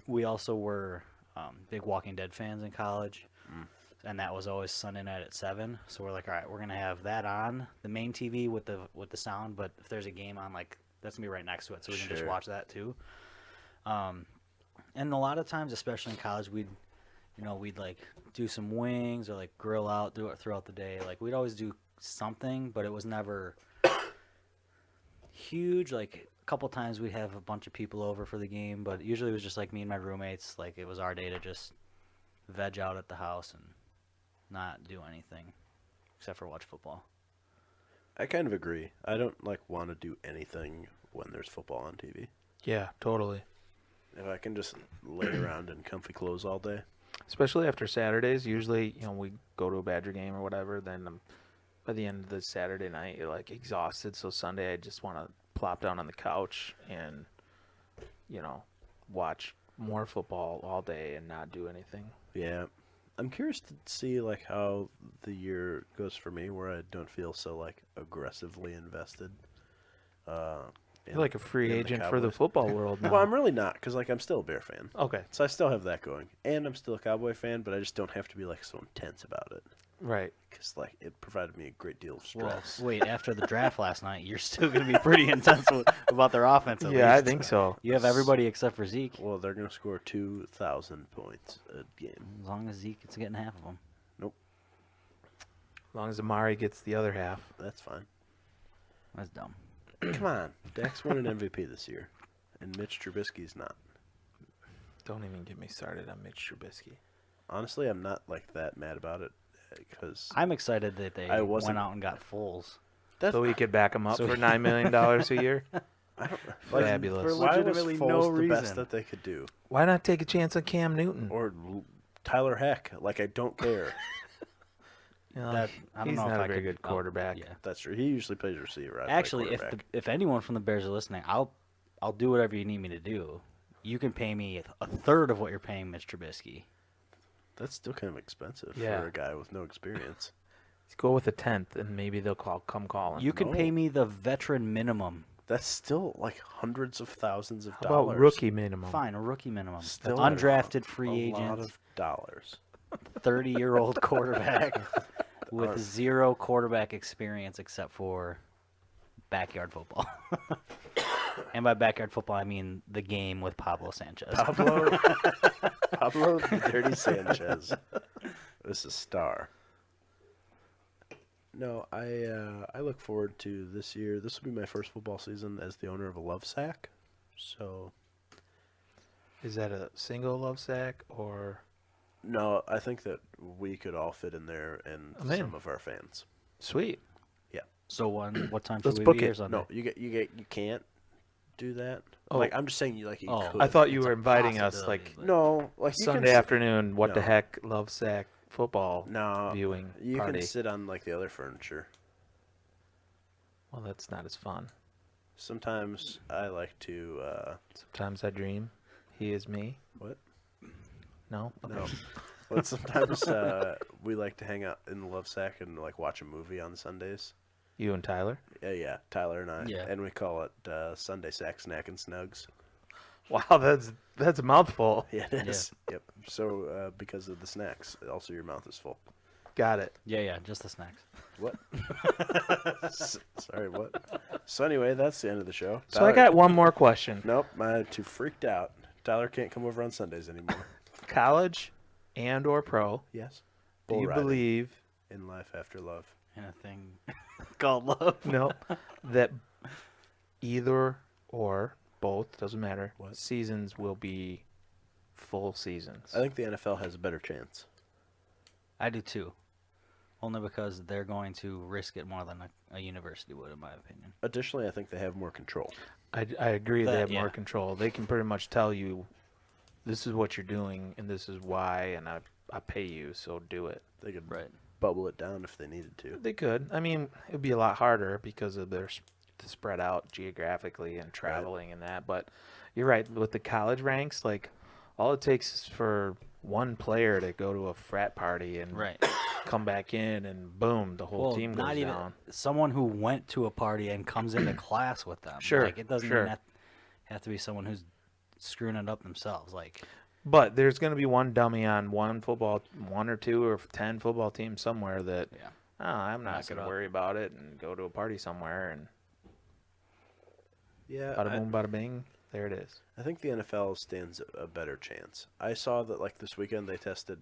we also were big Walking Dead fans in college. And that was always Sunday night at 7. So we're like, all right, we're gonna have that on the main TV with the sound. But if there's a game on, like that's gonna be right next to it, so we can just Sure. watch that too. And a lot of times, especially in college, we'd like do some wings or like grill out, do it throughout the day. Like we'd always do something, but it was never huge. Like a couple times we'd have a bunch of people over for the game, but usually it was just like me and my roommates. Like it was our day to just veg out at the house and not do anything except for watch football. I kind of agree. I don't like want to do anything when there's football on TV. Yeah, totally. If I can just lay around in comfy clothes all day. Especially after Saturdays. Usually, we go to a Badger game or whatever. Then by the end of the Saturday night, you're like exhausted. So Sunday, I just want to plop down on the couch and, watch more football all day and not do anything. Yeah. I'm curious to see like how the year goes for me, where I don't feel so like aggressively invested. You're like a free and the agent for the Cowboys. football world now. Well, I'm really not, because like I'm still a Bear fan, Okay, so I still have that going, and I'm still a Cowboy fan, but I just don't have to be like so intense about it, right. because like it provided me a great deal of Well, stress. wait, after the draft last night, you're still going to be pretty intense about their offense. At Yeah, I least. think so. You have everybody except for Zeke. Well, they're gonna score 2,000 points a game. As long as Zeke is getting half of them. As long as Amari gets the other half. That's fine. That's dumb. Come on, Dak's won an MVP this year, and Mitch Trubisky's not. Don't even get me started on Mitch Trubisky. Honestly, I'm not like that mad about it, because I'm excited that they I wasn't- went out and got Foles. that's So we could back him up So for he- $9 million a year? I don't, Fabulous. For Why was legitimately Foles no the best reason. that they could do, Why not take a chance on Cam Newton? or Tyler Heck? Like I don't care. You know, That, I don't he's know if not I a very could, good quarterback. Yeah. That's true. He usually plays receiver. I play Actually, quarterback. if anyone from the Bears are listening, I'll do whatever you need me to do. You can pay me a third of what you're paying Mitch Trubisky. That's still kind of expensive Yeah. for a guy with no experience. Let's go with a 10th, and maybe they'll come calling. You can No. pay me the veteran minimum. That's still like hundreds of thousands of How dollars. about rookie minimum? Fine, a rookie minimum. Still Undrafted a free lot agent, of dollars. 30-year-old quarterback with Our- zero quarterback experience except for backyard football. And by backyard football, I mean the game with Pablo Sanchez. Pablo the Dirty Sanchez. This is a star. No, I look forward to this year. This will be my first football season as the owner of a love sack. So Is that a single love sack or no, I think that we could all fit in there, and I'm in. some of our fans. sweet? So what time Let's should we book be here it. Sunday? No, you can't do that. Oh. Like I'm just saying, you like you Oh. could. I thought you It's were a inviting us possibility, like but- no, like you can Sunday sit- afternoon. What the No. heck, love sack football No, viewing you party? can sit on like the other furniture. Well, that's not as fun. Sometimes I like to. Sometimes I dream he is me. What? No. No. But sometimes we like to hang out in the love sack and like watch a movie on Sundays. You and Tyler. Yeah, Tyler and I. Yeah. And we call it Sunday Sack Snack and Snugs. Wow, that's a mouthful. Yeah, it is. Yep. So because of the snacks, also your mouth is full. Got it. Yeah, just the snacks. What? Sorry, what? So anyway, that's the end of the show. So I got one more question. Nope, I'm too freaked out. Tyler can't come over on Sundays anymore. College and or pro, Yes. do Bull you riding believe in life after love? And a thing called love. no that either or both, doesn't matter, What? seasons will be full seasons? I think the NFL has a better chance. I do too. Only because they're going to risk it more than a university would, in my opinion. Additionally, I think they have more control. I agree they That- have more yeah. control. They can pretty much tell you this is what you're doing and this is why, and I pay you, so do it. They could Right. bubble it down if they needed to. They could. I mean, it would be a lot harder because of their spread out geographically and traveling and that. But you're right. With the college ranks, like all it takes is for one player to go to a frat party and Right. come back in, and boom, the whole Well, team not goes even down. someone who went to a party and comes into class with them. Sure, Like, it doesn't sure. even have to be someone who's screwing it up themselves. Like, But there's going to be one dummy on one or two or 10 football teams somewhere that, yeah. oh, I'm not Mess it going to up. worry about it and go to a party somewhere and Yeah, bada boom, bada bing, there it is. I think the NFL stands a better chance. I saw that like this weekend they tested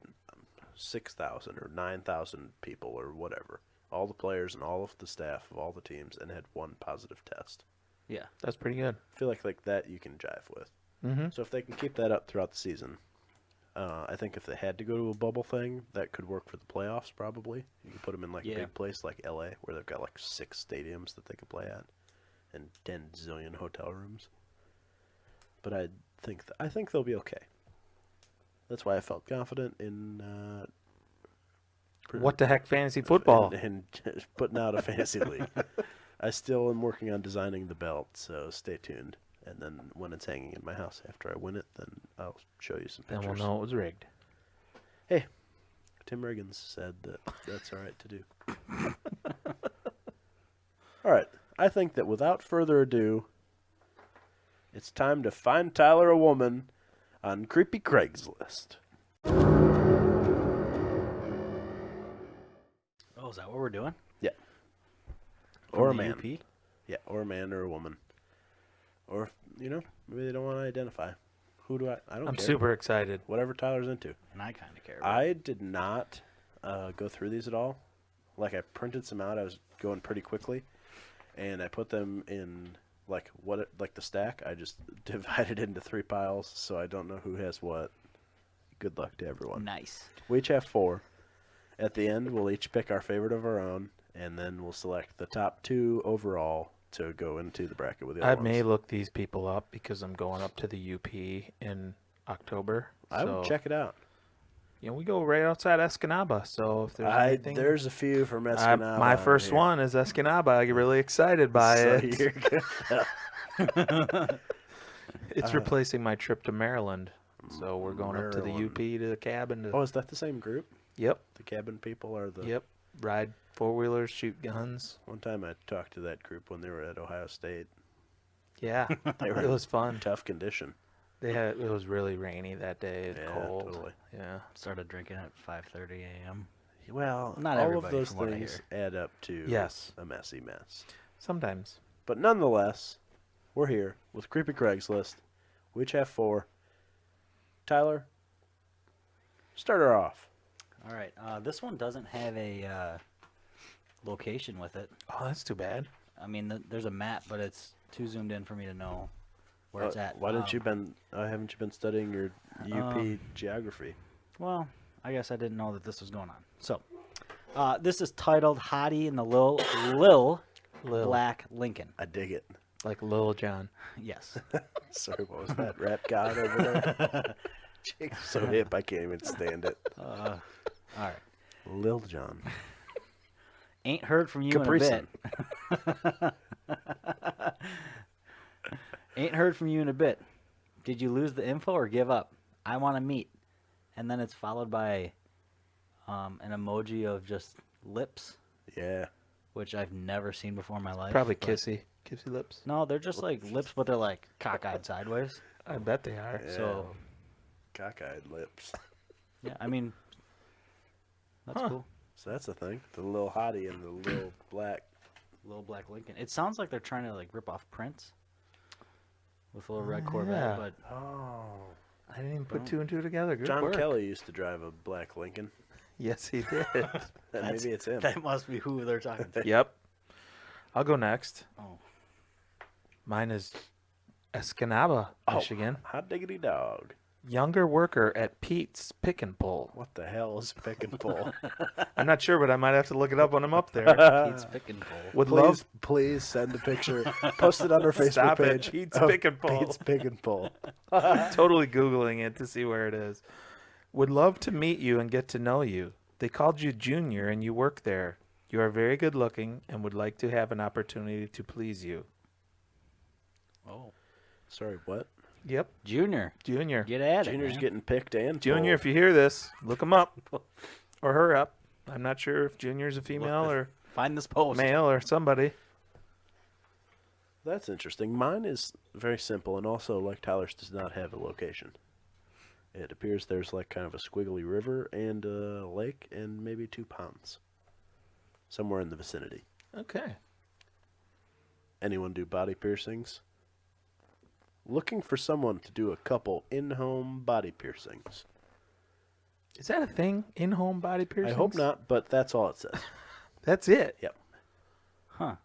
6,000 or 9,000 people or whatever, all the players and all of the staff of all the teams, and had one positive test. Yeah. That's pretty good. I feel like that you can jive with. Mm-hmm. So if they can keep that up throughout the season, I think if they had to go to a bubble thing, that could work for the playoffs probably. You could put them in like a Yeah. big place like LA where they've got like 6 stadiums that they could play at and 10 zillion hotel rooms. But I think they'll be okay. That's why I felt confident in What the heck, fantasy football? and putting out a fantasy league. I still am working on designing the belt, so stay tuned. And then when it's hanging in my house after I win it, then I'll show you some Then pictures. we'll know it was rigged. Tim Riggins said that that's all right to do. All right. I think that without further ado, It's time to find Tyler a woman on Creepy Craigslist. Oh, is that what we're doing? Yeah. From Or a the man. UP? Yeah, or a man or a woman. Or, maybe they don't want to identify. Who do I don't I'm care. super excited. Whatever Tyler's into. And I kind of care. I did not go through these at all. Like, I printed some out. I was going pretty quickly. And I put them in, the stack. I just divided into 3 piles, so I don't know who has what. Good luck to everyone. Nice. We each have 4. At the end, we'll each pick our favorite of our own, and then we'll select the top 2 overall to go into the bracket with the other I ones. may look these people up because I'm going up to the UP in October. I would check it out. We go right outside Escanaba, so if there's anything... There's a few from Escanaba. My first here. one is Escanaba. I get really excited by So it. you're good. It's replacing my trip to Maryland. So we're going up to the UP to the cabin. To, Oh, is that the same group? Yep. The cabin people are the... Yep. Ride 4-wheelers, shoot guns. One time I talked to that group when they were at Ohio State. Yeah. They were It was fun. tough condition. It was really rainy that day. Yeah, Cold. totally. Yeah. Started drinking at 5:30 a.m. Well, Not all of everybody, those from what I things add up to Yes. a messy mess. Sometimes. But nonetheless, we're here with Creepy Craigslist. We each have 4. Tyler, start her off. All right. This one doesn't have a location with it. Oh, that's too bad. I mean, there's a map, but it's too zoomed in for me to know where it's at. Why haven't you been studying your UP geography? Well, I guess I didn't know that this was going on. So, this is titled "Hottie in the Lil Black Lincoln." I dig it. Like Lil Jon. Yes. Sorry, what was that? Rap god over there? Jake's so hip, I can't even stand it. All right. Lil Jon. Ain't heard from you Capri in a bit. Ain't heard from you in a bit. Did you lose the info or give up? I want to meet. And then it's followed by an emoji of just lips, Yeah. which I've never seen before in my life. Probably but- kissy. Kissy lips. No, they're just like lips, but they're like cockeyed sideways. I bet they are. Yeah. So, Cockeyed lips. yeah, I mean, that's cool. So that's the thing. The little hottie and the little black. Little Black Lincoln. It sounds like they're trying to like rip off Prince with a little red Oh, Corvette, yeah. but Oh. I didn't even put 2 and 2 together. Good John work. Kelly used to drive a black Lincoln. Yes, he did. Maybe it's him. that must be who they're talking to. Yep. I'll go next. Oh. Mine is Escanaba, Michigan. Hot diggity dog. Younger worker at Pete's Pick and Pull. What the hell is pick and pull? I'm not sure, but I might have to look it up when I'm up there. Pete's Pick and Pull. Would love Please send a picture. Post it on our Facebook Stop it. page. Pete's of Pick and Pull. Pete's Pick and Pull. totally Googling it to see where it is. Would love to meet you and get to know you. They called you Junior and you work there. You are very good looking and would like to have an opportunity to please you. Oh. Sorry, what? Yep. Junior. Junior. Get at it. Junior's man. getting picked and Junior, if you hear this, look him up. Or her up. I'm not sure if Junior's a female or Find this post. male or somebody. That's interesting. Mine is very simple, and also, like Tyler's, does not have a location. It appears there's like kind of a squiggly river and a lake and maybe 2 ponds. Somewhere in the vicinity. Okay. Anyone do body piercings? Looking for someone to do a couple in-home body piercings. Is that a thing? In-home body piercings? I hope not, but that's all it says. That's it. Yep. Huh.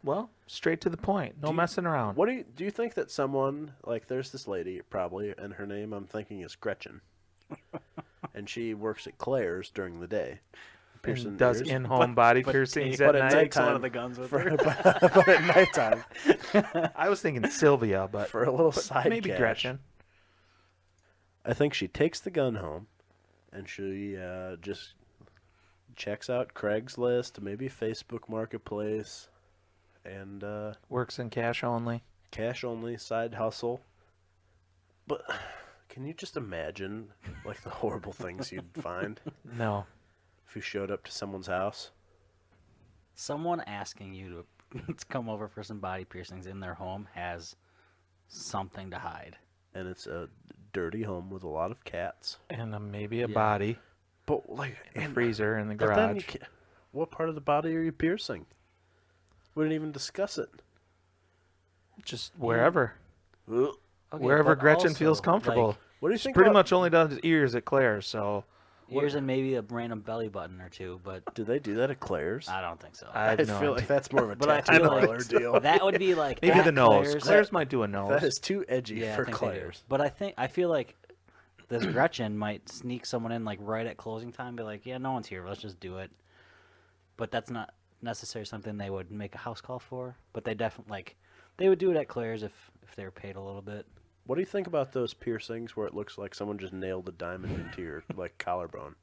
Well, straight to the point. No Do you- messing around. What do you think that someone, like there's this lady probably, and her name I'm thinking is Gretchen. And she works at Claire's during the day. Piercing And does ears. in-home body piercings but at at night? Takes one nighttime of the guns with for, her. but at nighttime I was thinking Sylvia, but for a little side maybe cash. Gretchen. I think she takes the gun home, and she just checks out Craigslist, maybe Facebook Marketplace, and Works in cash only. cash only side hustle. But can you just imagine like the horrible things you'd find No. if you showed up to someone's house? Someone asking you to come over for some body piercings in their home has something to hide. And it's a dirty home with a lot of cats. And maybe a Yeah. body, But like a freezer in the but then you garage. can't, what part of the body are you piercing? We didn't even discuss it. Just wherever. Ugh. Okay, Wherever but Gretchen feels also, comfortable. like, What do you She's think pretty about, much only does his ears at Claire's, so ears and maybe a random belly button or two, but do they do that at Claire's? I don't think so. I have no feel idea. like that's more of a But I tattoo feel like parlor deal. that would be like Maybe at the nose. Claire's. Claire's might do a nose. That is too edgy Yeah, for I think they do. Claire's. But I feel like this Gretchen might sneak someone in like right at closing time, be like, yeah, no one's here, let's just do it. But that's not necessarily something they would make a house call for. But they definitely they would do it at Claire's if they were paid a little bit. What do you think about those piercings where it looks like someone just nailed a diamond into your like collarbone?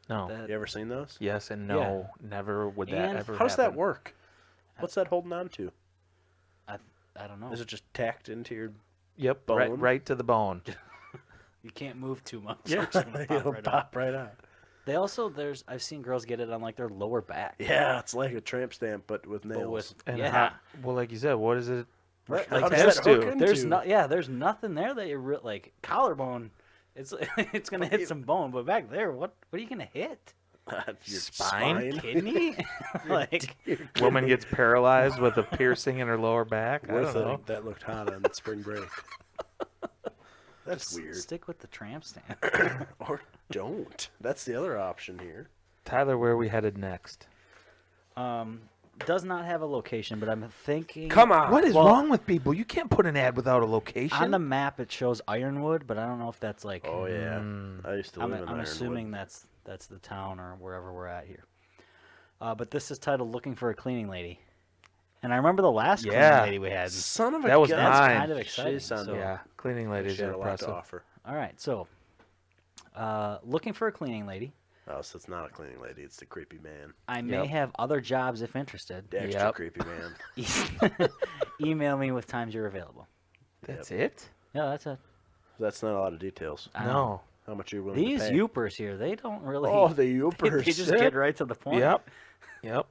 No. That- You ever seen those? Yes and no. Never would that And ever How does that happen. work? What's that holding on to? I don't know. Is it just tacked into your Yep, bone? right to the bone. You can't move too much. yeah? It's gonna pop It'll right pop out. right out. They also I've seen girls get it on like their lower back. Yeah, it's like a tramp stamp, but with But nails. with And yeah. well, like you said, what is it? Right, like how does has that to. hook into? There's nothing there that you're like collarbone. It's it's gonna hit some bone, but back there, what are you gonna hit? your Spine? spine. Kidney? Like Woman gets paralyzed with a piercing in her lower back. I Worth don't know. it. That looked hot on spring break. That's weird. stick with the tramp stamp. Or don't. That's the other option here. Tyler, where are we headed next? Does not have a location, but I'm thinking. Come on. What is well- wrong with people? You can't put an ad without a location. On the map, it shows Ironwood, but I don't know if that's like. Oh yeah, I used to live in I'm Ironwood. assuming that's the town or wherever we're at here. But this is titled "Looking for a Cleaning Lady," and I remember the last Yeah. cleaning lady we had. Son of a That was gun. That's mine. kind of exciting. She sounded- So, Yeah, cleaning ladies She had are a lot to impressive. offer. all right, so looking for a cleaning lady. Oh, so it's not a cleaning lady. It's the creepy man. I may Yep. have other jobs if interested. The extra Yep. creepy man. Email me with times you're available. That's it? Yeah, that's it. That's not a lot of details. I know. No. How much are you willing These to pay? Yoopers here, they don't really. Oh, the they Yoopers. just get right to the point. Yep. Yep.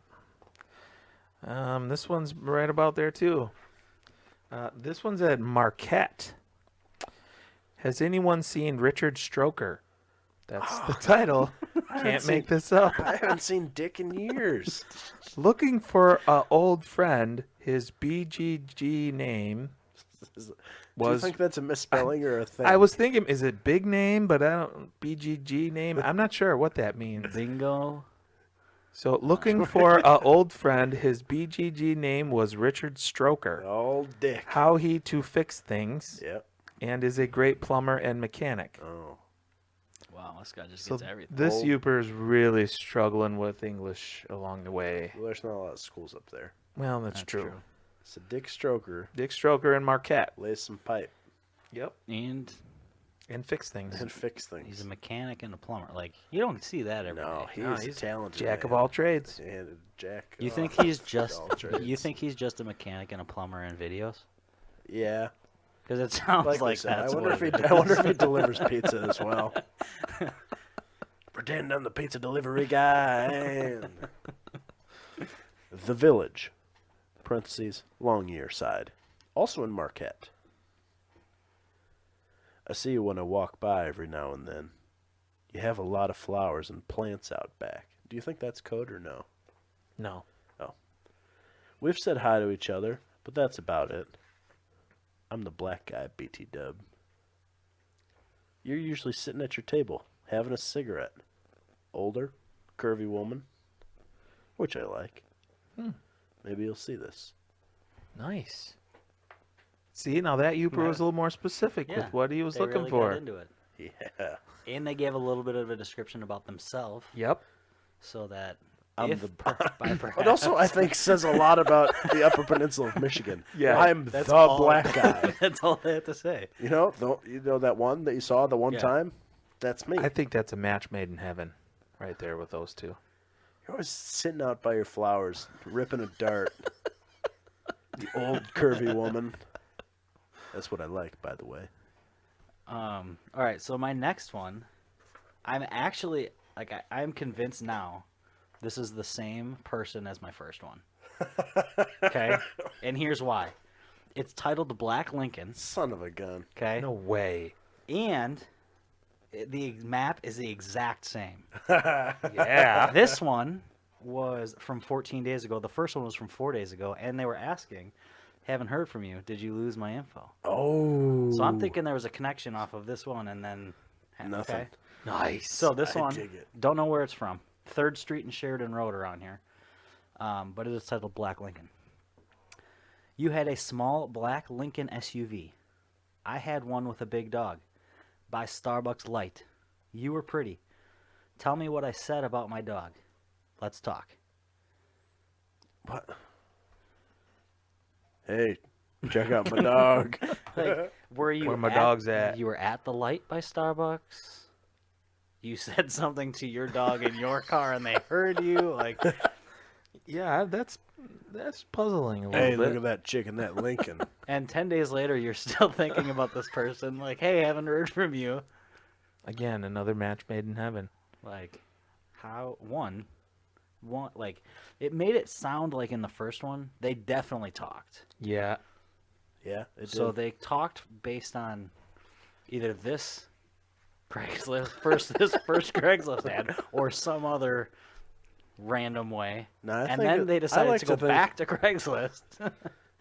This one's right about there too. This one's at Marquette. Has anyone seen Richard Stroker? That's the title. Can't make this up. I haven't seen Dick in years. Looking for a old friend. His BGG name Do you was. think that's a misspelling or a thing? I was thinking, is it big name? But I don't. BGG name. I'm not sure what that means. Bingo. So looking for a old friend. His BGG name was Richard Stroker. Old Dick. How he to fix things, Yep. and is a great plumber and mechanic. Oh. Wow, this guy just So gets everything. this Old- Youper's really struggling with English along the way. Well, there's not a lot of schools up there. Well, that's true. So Dick Stroker Dick Stroker and Marquette. lays some pipe Yep. And And fix things. and fix he's things. a mechanic and a plumber. Like you don't see that every day. No, No, he's a he's talented Jack of man. all trades. And a jack. You of think he's just all trades. you think he's just a mechanic and a plumber in videos? Yeah. Because it sounds Like, like I said, that's I wonder what if it he. is. I wonder if he delivers pizza as well. Pretend I'm the pizza delivery guy. And the Village. Parentheses. Longyear side. Also in Marquette. I see you when I walk by every now and then. You have a lot of flowers and plants out back. Do you think that's code or no? No. We've said hi to each other, but that's about it. I'm the black guy, BT Dub. You're usually sitting at your table, having a cigarette. Older, curvy woman, which I like. Maybe you'll see this. Nice. See, now that Youper was a little more specific Yeah, with what he was they looking really for. got into it. Yeah. And they gave a little bit of a description about themselves, Yep. so that I'm if the- by But also, I think says a lot about the Upper Peninsula of Michigan. Yeah. I'm That's the all- black guy. that's all they have to say. You know that one that you saw the one Yeah. time? That's me. I think that's a match made in heaven right there with those two. You're always sitting out by your flowers, ripping a dart. The old curvy woman. That's what I like, by the way. All right, so my next one, I'm actually like I'm convinced now, this is the same person as my first one. Okay, and here's why. It's titled the Black Lincoln. Son of a gun. Okay. No way. And the map is the exact same. Yeah. This one was from 14 days ago. The first one was from 4 days ago, and they were asking, "Haven't heard from you. Did you lose my info?" Oh. So I'm thinking there was a connection off of this one, and then Nothing. Okay. Nice. So this I one, dig it. don't know where it's from. 3rd Street and Sheridan Road around here, but it is titled Black Lincoln. You had a small black Lincoln SUV. I had one with a big dog. By Starbucks Light. You were pretty. Tell me what I said about my dog. Let's talk. What? Hey, check out my dog. Like, were you Where my dog's at. You were at the light by Starbucks. You said something to your dog in your car, and they heard you. Like, Yeah, that's puzzling a little Hey, bit. look at that chick in that Lincoln. and 10 days later, you're still thinking about this person. Like, hey, haven't heard from you. Again, another match made in heaven. Like, how one, like, it made it sound like in the first one they definitely talked. Yeah. Yeah, it So did. they talked based on either this this first Craigslist ad, or some other random way. No, I And think then it- they I decided like to go think back to Craigslist.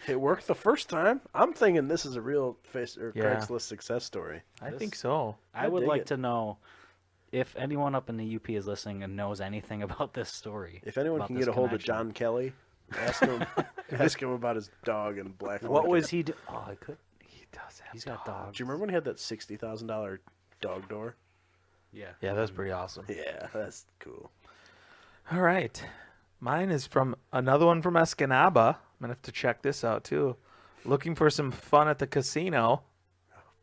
It worked the first time. I'm thinking this is a real Yeah. Craigslist success story. I This- think so. I I would dig like it. to know if anyone up in the UP is listening and knows anything about this story. If anyone about can this get a hold of connection. John Kelly, ask him ask him about his dog and Black What Lincoln. was he doing? Oh, I could. He does have He's got dogs. Do you remember when he had that $60,000 dog door? Yeah. Yeah, that's pretty awesome. Yeah, that's cool. All right. Mine is from another one from Escanaba. I'm going to have to check this out too. Looking for some fun at the casino.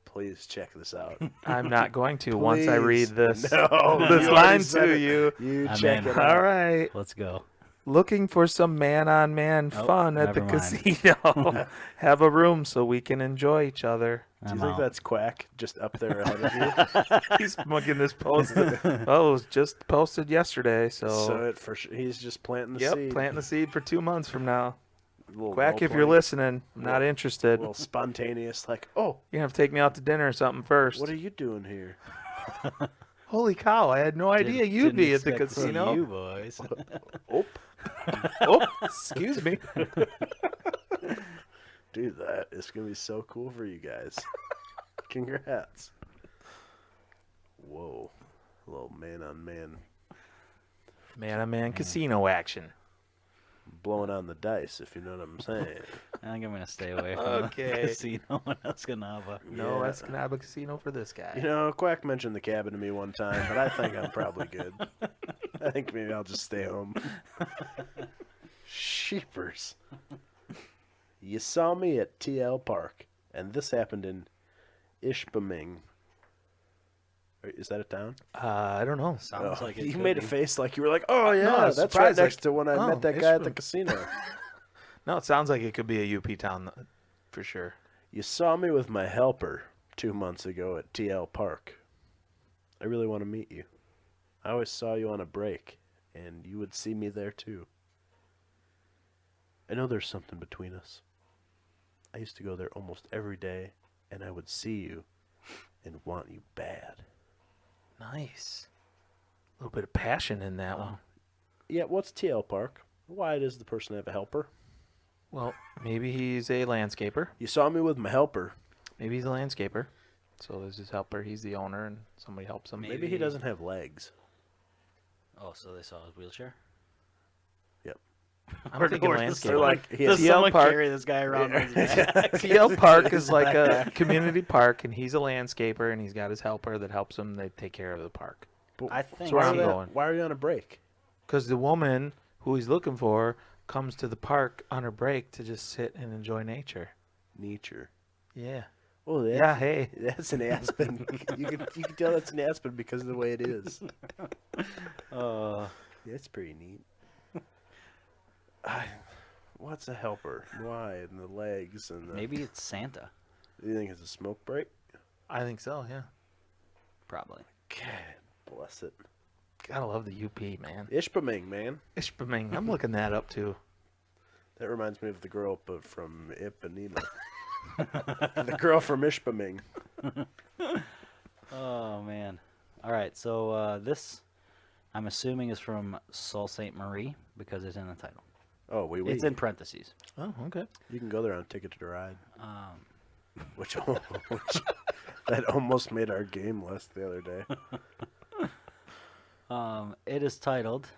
Please check this out. I'm not going to once I read Please. this, No, this you already line said to it. you. You I'm check in. it All out. right. Let's go. Looking for some man-on-man Oh, fun at the never mind. casino. Have a room so we can enjoy each other. Do you I'm think out. that's Quack just up there ahead of you? He's mugging this post. Oh, it was just posted yesterday, so, So it for sure, he's just planting the yep, seed. planting the seed for 2 months from now. Little Quack, if you're role-play, listening, I'm not interested. A little spontaneous, like, oh, You're gonna have to take me out to dinner or something first. what are you doing here? Holy cow! I had no idea you'd Didn't be at the expect to see casino. You boys. Oh, Oh, excuse me. dude, that is gonna be so cool for you guys. Congrats. Whoa, a little man-on-man Man-on-man casino action. blowing on the dice, if you know what I'm saying. I think I'm gonna stay away from Okay. the casino in Escanaba. No Yeah. Escanaba Casino for this guy. You know, Quack mentioned the cabin to me one time, but I think I'm probably good. I think maybe I'll just stay home. Sheepers. You saw me at TL Park, and this happened in Ishpeming. Is that a town? I don't know. Sounds like it you could made a be. face like you were like, oh yeah, I was that's right surprised, next like, to when I oh, met that guy at the Ishpeming. casino. No, it sounds like it could be a UP town for sure. You saw me with my helper 2 months ago at TL Park. I really want to meet you. I always saw you on a break, and you would see me there too. I know there's something between us. I used to go there almost every day, and I would see you and want you bad. Nice. A little bit of passion in that one. Yeah, what's TL Park? Why does the person have a helper? Well, maybe he's a landscaper. You saw me with my helper. Maybe he's a landscaper. So there's his helper. He's the owner, and somebody helps him. Maybe he doesn't have legs. Oh, so they saw his wheelchair? I'm thinking They're landscaper. like, he Does has TL someone Park- carry this guy around on his back? TL Park is like a community park, and he's a landscaper, and he's got his helper that helps him. They take care of the park. I think where why, I'm are going. why are you on a break? Because the woman who he's looking for comes to the park on her break to just sit and enjoy nature. Nature. Yeah. Oh, Yeah, hey. That's an aspen. you can tell that's an aspen because of the way it is. That's pretty neat. What's a helper? Why? And the legs and the. maybe it's Santa. Do you think it's a smoke break? I think so, yeah. Probably. God bless it. Gotta love the UP, man. Ishpeming, man. Ishpeming. I'm looking that up, too. That reminds me of the girl from Ipanema. The girl from Ishpeming. Oh man. All right, so this I'm assuming is from Sault Ste. Marie because it's in the title. Oh, oui. It's in parentheses. Oh, okay. You can go there on Ticket to Ride. Um, Which that almost made our game list the other day. it is titled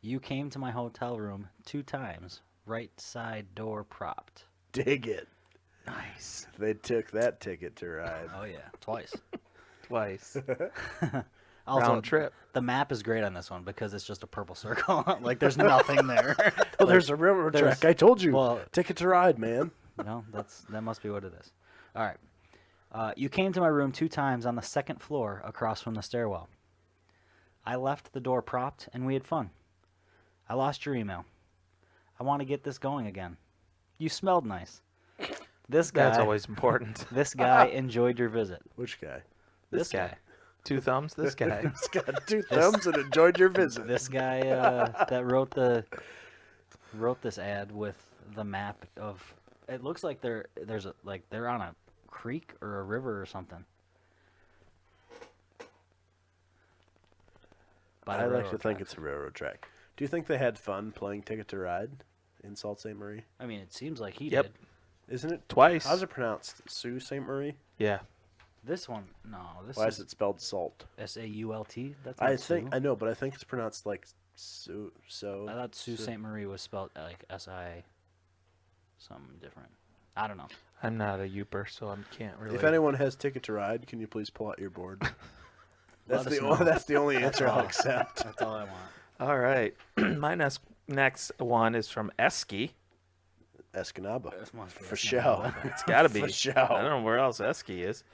"You Came to My Hotel Room 2 times, right side door propped." Dig it. Nice. They took that Ticket to Ride. Oh yeah, twice. Twice. Also, Round trip. the map is great on this one because it's just a purple circle. Like there's nothing there. Well, there's a railroad there's- track. I told you. well- Ticket to Ride, man. No, that must be what it is. All right. You came to my room 2 times on the 2nd floor across from the stairwell. I left the door propped and we had fun. I lost your email. I want to get this going again. You smelled nice. This guy. That's always important. This guy enjoyed your visit. Which guy? This guy. 2 thumbs. This guy. He's got 2 thumbs and enjoyed your visit. This guy that wrote this ad with the map of. It looks like they're on a creek or a river or something. By the I like to railroad think tracks. it's a railroad track. Do you think they had fun playing Ticket to Ride in Sault Ste. Marie? I mean, it seems like he Yep. did. Isn't it? Twice. How's it pronounced? Sault Ste. Marie? Yeah. This one, no. This Why is is it spelled salt? SAULT. That's I not think Sioux. I know, but I think it's pronounced like so. I thought Sault Ste. Marie was spelled like SI, something different. I don't know. I'm not a Youper, so I can't really. If anyone has Ticket to Ride, can you please pull out your board? Let That's us the know. only, that's the only answer I'll all. accept. That's all I want. All right. My next one is from Eski. Escanaba. This must be For a show. smell. It's got to be. For show. I don't know where else Eski is.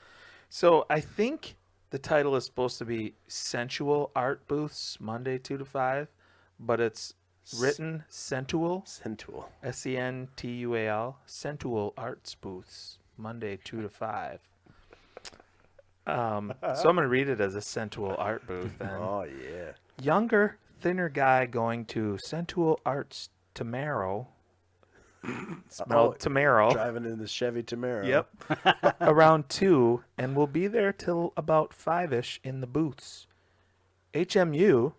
So I think the title is supposed to be Sensual Art Booths, Monday 2 to 5, but it's written Sentual, Sentual. Sentual, Sentual Arts Booths, Monday 2 to 5. So I'm going to read it as a Sentual Art Booth. Then. Oh yeah. Younger, thinner guy going to Sentual Arts tomorrow. Spelled tomorrow. Driving in the Chevy Camaro. Yep. Around 2, and we'll be there till about 5-ish in the booths. HMU,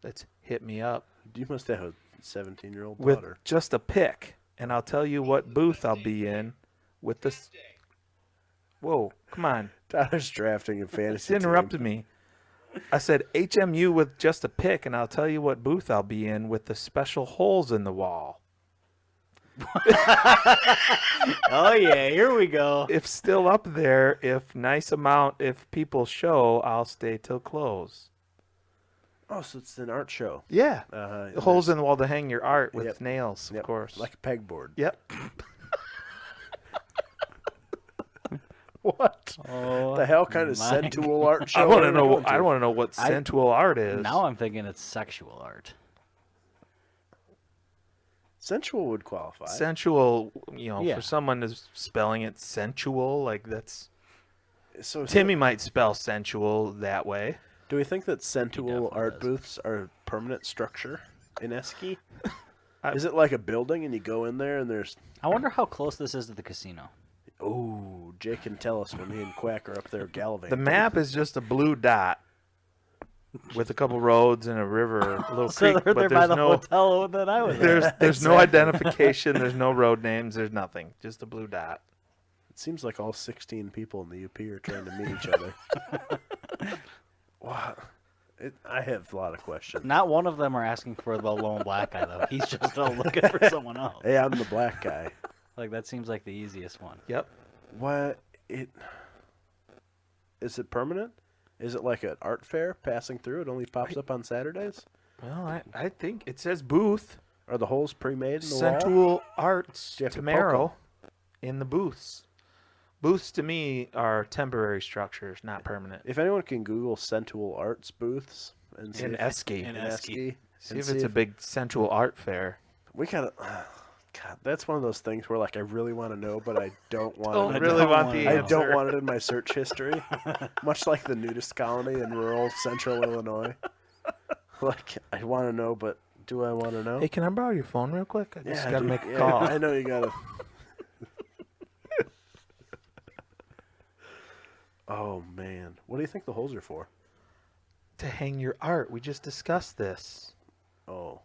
that's hit me up, You must have a 17-year-old with daughter. just a pick, and I'll tell you what booth I'll be in with this. Whoa, come on. Tyler's drafting a fantasy It interrupted me. I said HMU with just a pick, and I'll tell you what booth I'll be in with the special holes in the wall. Oh yeah, here we go. If still up there, if people show, I'll stay till close. Oh, so it's an art show. Yeah. And Holes there's- in the wall to hang your art with Yep. nails, of yep, course. like a pegboard. Yep. What? Oh, The hell kind of my sensual art show? I want are to we know. going to? I want to know what sensual art is. Now I'm thinking it's sexual art. Sensual would qualify. sensual. Yeah. For someone is spelling it sensual, like that's. So Timmy might spell sensual that way. do we think that sensual definitely art does. booths are a permanent structure in Eski? I- Is it like a building and you go in there and there's... I wonder how close this is to the casino. Oh, Jake can tell us when he and Quack are up there gallivanting. The map is just a blue dot with a couple roads and a river, a little So creek, they're but there by there's the no hotel that I was at. there's no identification, there's no road names, there's nothing, just a blue dot. It seems like all 16 people in the UP are trying to meet each other. Wow. I have a lot of questions. Not one of them are asking for the lone black guy though. He's just looking for someone else. Hey, I'm the black guy. Like that seems like the easiest one. Yep. What? Is it permanent? Is it like an art fair passing through? It only pops up on Saturdays? Well, I think it says booth. Are the holes pre-made in the wall? Sensual Arts Do you have to poke tomorrow in the booths. Booths to me are temporary structures, not permanent. If anyone can Google sensual arts booths and see In if, Eski. In in Eski. Eski, See and if it's a big sensual art fair. we gotta. God, that's one of those things where like I really want to know, but I don't want. Don't it. really don't want wanna the know. I answer. don't want it in my search history. Much like the nudist colony in rural central Illinois. Like I want to know, but do I want to know? Hey, can I borrow your phone real quick? I just Yeah, got to dude, make a yeah, call. I know you gotta. Oh, man. What do you think the holes are for? To hang your art. We just discussed this. Oh.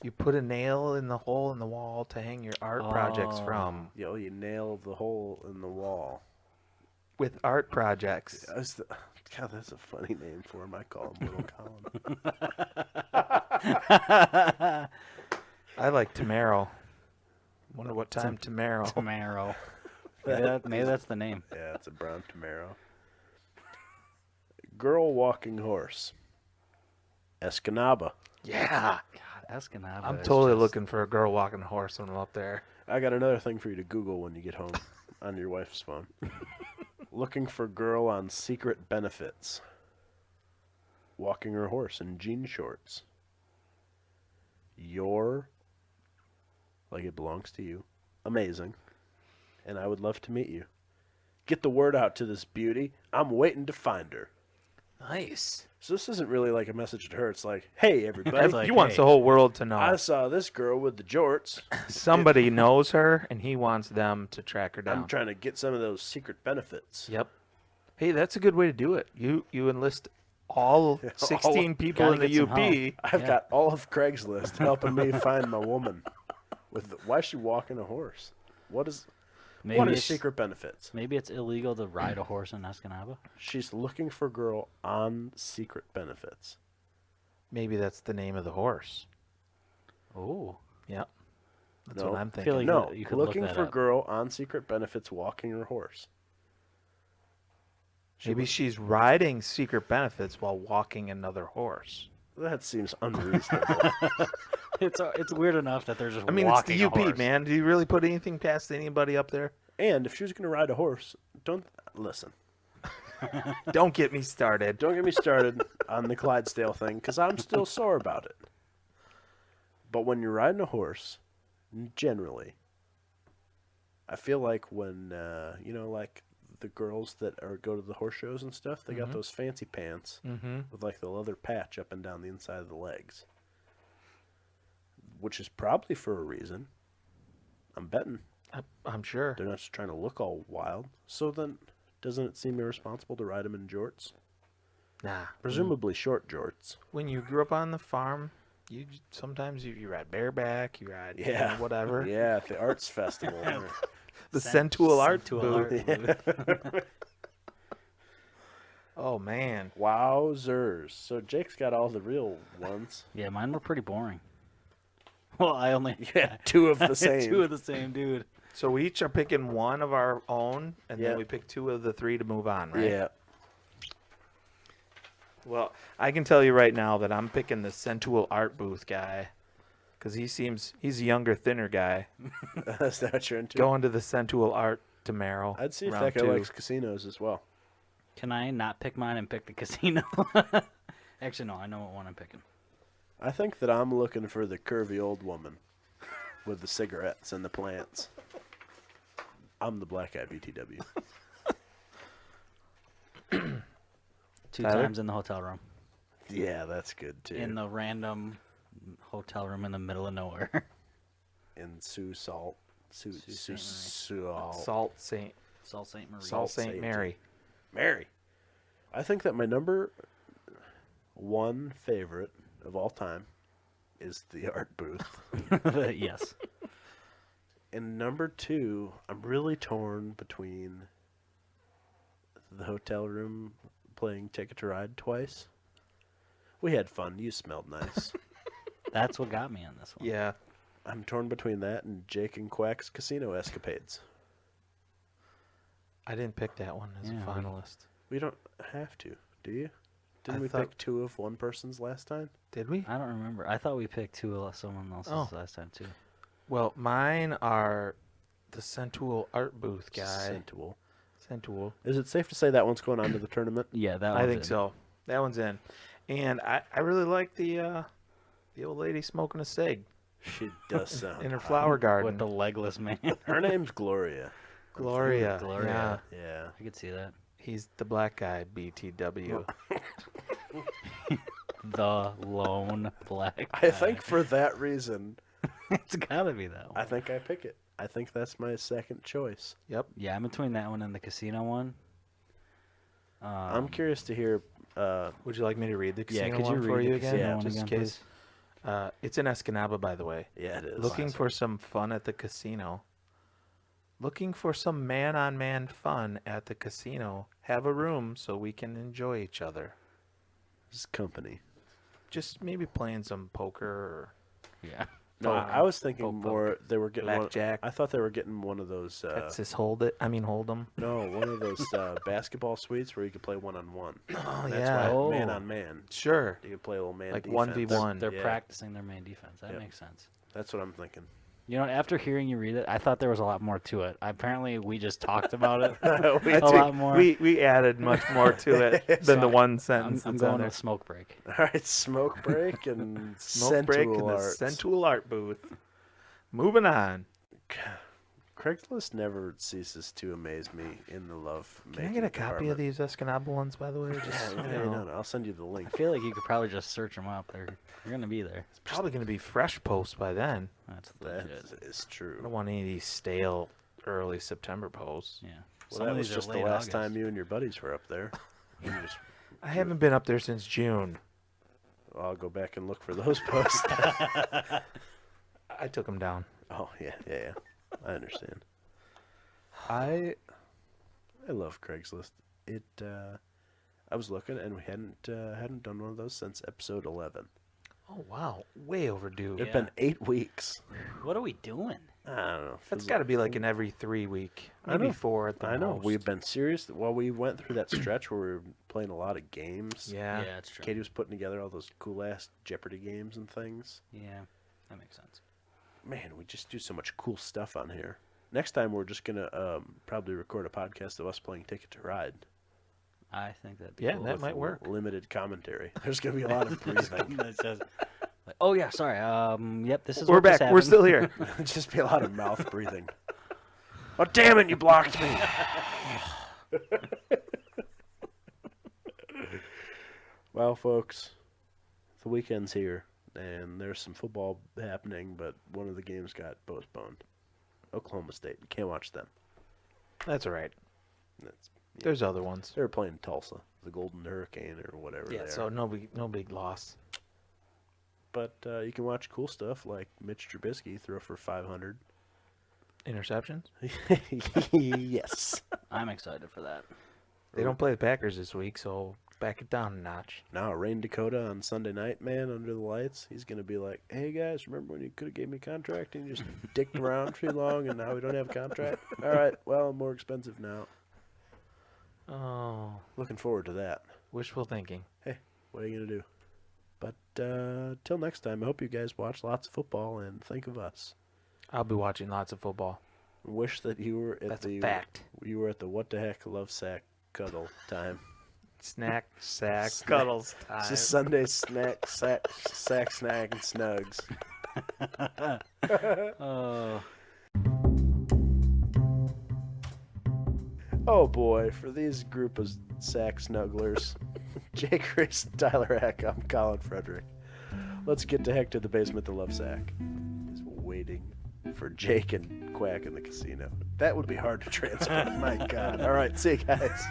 You put a nail in the hole in the wall to hang your art projects from. Yo, you nailed the hole in the wall. With art projects. God, that's a funny name for him. I call him Little Colin. I like Tamaro. Wonder what time tomorrow. Tomorrow. Maybe that's the name. Yeah, it's a brown Camaro. Girl walking horse. Escanaba. Yeah. God, Escanaba. I'm is totally just- looking for a girl walking a horse when I'm up there. I got another thing for you to Google when you get home on your wife's phone. Looking for girl on secret benefits. Walking her horse in jean shorts. You're, like it belongs to you, amazing. And I would love to meet you. Get the word out to this beauty. I'm waiting to find her. Nice. So this isn't really like a message to her. It's like, hey, everybody. That's like, He wants hey. the whole world to know. I saw this girl with the jorts. Somebody knows her, and he wants them to track her down. I'm trying to get some of those secret benefits. Yep. Hey, that's a good way to do it. You enlist all 16 people gotta in the get some UP. help. I've Yeah. got all of Craigslist helping me find my woman. Why is she walking a horse? What is Maybe secret benefits? Maybe it's illegal to ride a horse in Escanaba. She's looking for girl on secret benefits. Maybe that's the name of the horse. Oh. Yep. That's No. what I'm feel thinking. like No, you could look looking that for up. girl on secret benefits walking her horse. Maybe she's riding secret benefits while walking another horse. That seems unreasonable. It's weird enough that they're just I mean, it's walking the a UP, horse. man. Do you really put anything past anybody up there? And if she was going to ride a horse, don't listen. Don't get me started. Don't get me started on the Clydesdale thing because I'm still sore about it. But when you're riding a horse, generally, I feel like when like the girls that go to the horse shows and stuff, they got those fancy pants Mm-hmm. with like the leather patch up and down the inside of the legs, which is probably for a reason. I'm betting I'm sure. they're not just trying to look all wild. So then, doesn't it seem irresponsible to ride them in jorts? Nah. Presumably short jorts. When you grew up on the farm, sometimes you ride bareback, you ride whatever. Yeah, at the arts festival. The Centual Art Centual booth. Art booth. Oh man. Wowzers. So Jake's got all the real ones. Yeah, mine were pretty boring. Well, I only Yeah, two of the same. two of the same dude. So we each are picking one of our own, and Yeah. then we pick two of the three to move on, right? Yeah. Well, I can tell you right now that I'm picking the Centual Art booth guy, because he's a younger, thinner guy. Is that what you're into? Going to the Centual Art tomorrow. I'd see if round that guy two. likes casinos as well. Can I not pick mine and pick the casino? Actually, no. I know what one I'm picking. I think that I'm looking for the curvy old woman with the cigarettes and the plants. I'm the black guy, BTW. Two Tyler? times in the hotel room. Yeah, that's good too. In the random hotel room in the middle of nowhere. In Sioux Salt. Sioux Saint Salt Saint Sault Ste. Marie. Salt Saint Saint. Mary. Mary. I think that my number one favorite of all time is the art booth. Yes. And number two, I'm really torn between the hotel room playing Ticket to Ride twice. We had fun. You smelled nice. That's what got me on this one. Yeah. I'm torn between that and Jake and Quack's casino escapades. I didn't pick that one as Yeah, a finalist. We don't have to, do you? Didn't I we thought- pick two of one person's last time? Did we? I don't remember. I thought we picked two of someone else's Oh. last time too. Well, mine are the Centual Art booth guy. Sensual. Centual. Is it safe to say that one's going on to the tournament? Yeah, that I one's think in. so. That one's in. And I really like the old lady smoking a cig She does sound in her hot. flower garden. With the legless man. Her name's Gloria. Gloria. Gloria. Yeah. Yeah. I could see that. He's the black guy, BTW. The lone black. I guy. think for that reason, it's gotta be that one. I think I pick it. I think that's my second choice. Yep. Yeah, I'm between that one and the casino one. I'm curious to hear. Would you like me to read the Yeah, casino could you one for read you the again? casino Yeah, one just in again, case. It's in Escanaba, by the way. Yeah, it is. Looking for some fun at the casino. Looking for some man-on-man fun at the casino. Have a room so we can enjoy each other. This is company. Just maybe playing some poker or Yeah. No, I was thinking Poke, more. They were getting blackjack. I thought they were getting one of those. Texas Hold'em. No, one of those basketball suites where you could play 1-on-1. Oh, That's yeah. why Oh. man on man. Sure. You could play a little man Like defense. 1v1. They're Yeah, practicing their main defense. That Yep. makes sense. That's what I'm thinking. You know, after hearing you read it, I thought there was a lot more to it. Apparently, we just talked about it We- a lot more. We added much more to it than the one I'm, sentence. I'm that's on going there. with smoke break. All right, smoke break and Smoke break in sensual the arts. sensual art booth. Moving on. Craigslist never ceases to amaze me in the love. Can I get a copy of these Escanaba ones, by the way? Just, Yeah, you know, no, I'll send you the link. I feel like you could probably just search them up. They're going to be there. It's probably going to be fresh posts by then. That's That legit. is I true. don't want any of these stale early September posts. Yeah. Well, Some that of was these are just the late last August. time you and your buddies were up there. You just, I haven't been up there since June. I'll go back and look for those posts. I took them down. Oh yeah. I understand. I love Craigslist. It. I was looking, and we hadn't done one of those since episode 11. Oh, wow. Way overdue. It's Yeah. been 8 weeks. What are we doing? I don't know. That's feels got to be like an every 3 week. I Maybe know. 4 at the I know. most. We've been serious. Well, we went through that stretch where we were playing a lot of games. Yeah. that's true. Katie was putting together all those cool ass Jeopardy games and things. Yeah, that makes sense. Man, we just do so much cool stuff on here. Next time we're just gonna probably record a podcast of us playing Ticket to Ride. I think that'd be Yeah, cool. that with might work. Limited commentary. There's gonna be a lot of breathing. That says, like, oh yeah, sorry. Yep, this is We're what just back. We're happened. still here. Just be a lot of mouth breathing. Oh damn it! You blocked me. Well, folks, the weekend's here, and there's some football happening, but one of the games got postponed. Oklahoma State. You can't watch them. That's all right. That's, There's other ones. they were playing Tulsa, the Golden Hurricane, or whatever. Yeah, they so are. no big loss. But you can watch cool stuff like Mitch Trubisky throw for 500. Interceptions? Yes. I'm excited for that. They don't play the Packers this week, so back it down a notch. Now, Rain Dakota on Sunday night, man, under the lights, he's going to be like, hey, guys, remember when you could have gave me a contract and you just dicked around too long and now we don't have a contract? All right, well, more expensive now. Oh, Looking forward to that. wishful thinking. What are you going to do? But till next time, I hope you guys watch lots of football and think of us. I'll be watching lots of football. Wish that you were at That's the a fact. You were at the what the heck love sack cuddle time. Snack, sack, Snack. cuddles It's time. just Sunday snack, snack, and snugs. Oh, Oh boy, for these group of sack snugglers, Jake Reese and Tyler Heck, I'm Colin Frederick. Let's get to heck to the basement to Love Sack. He's waiting for Jake and Quack in the casino. That would be hard to transport. My God. All right, see you guys.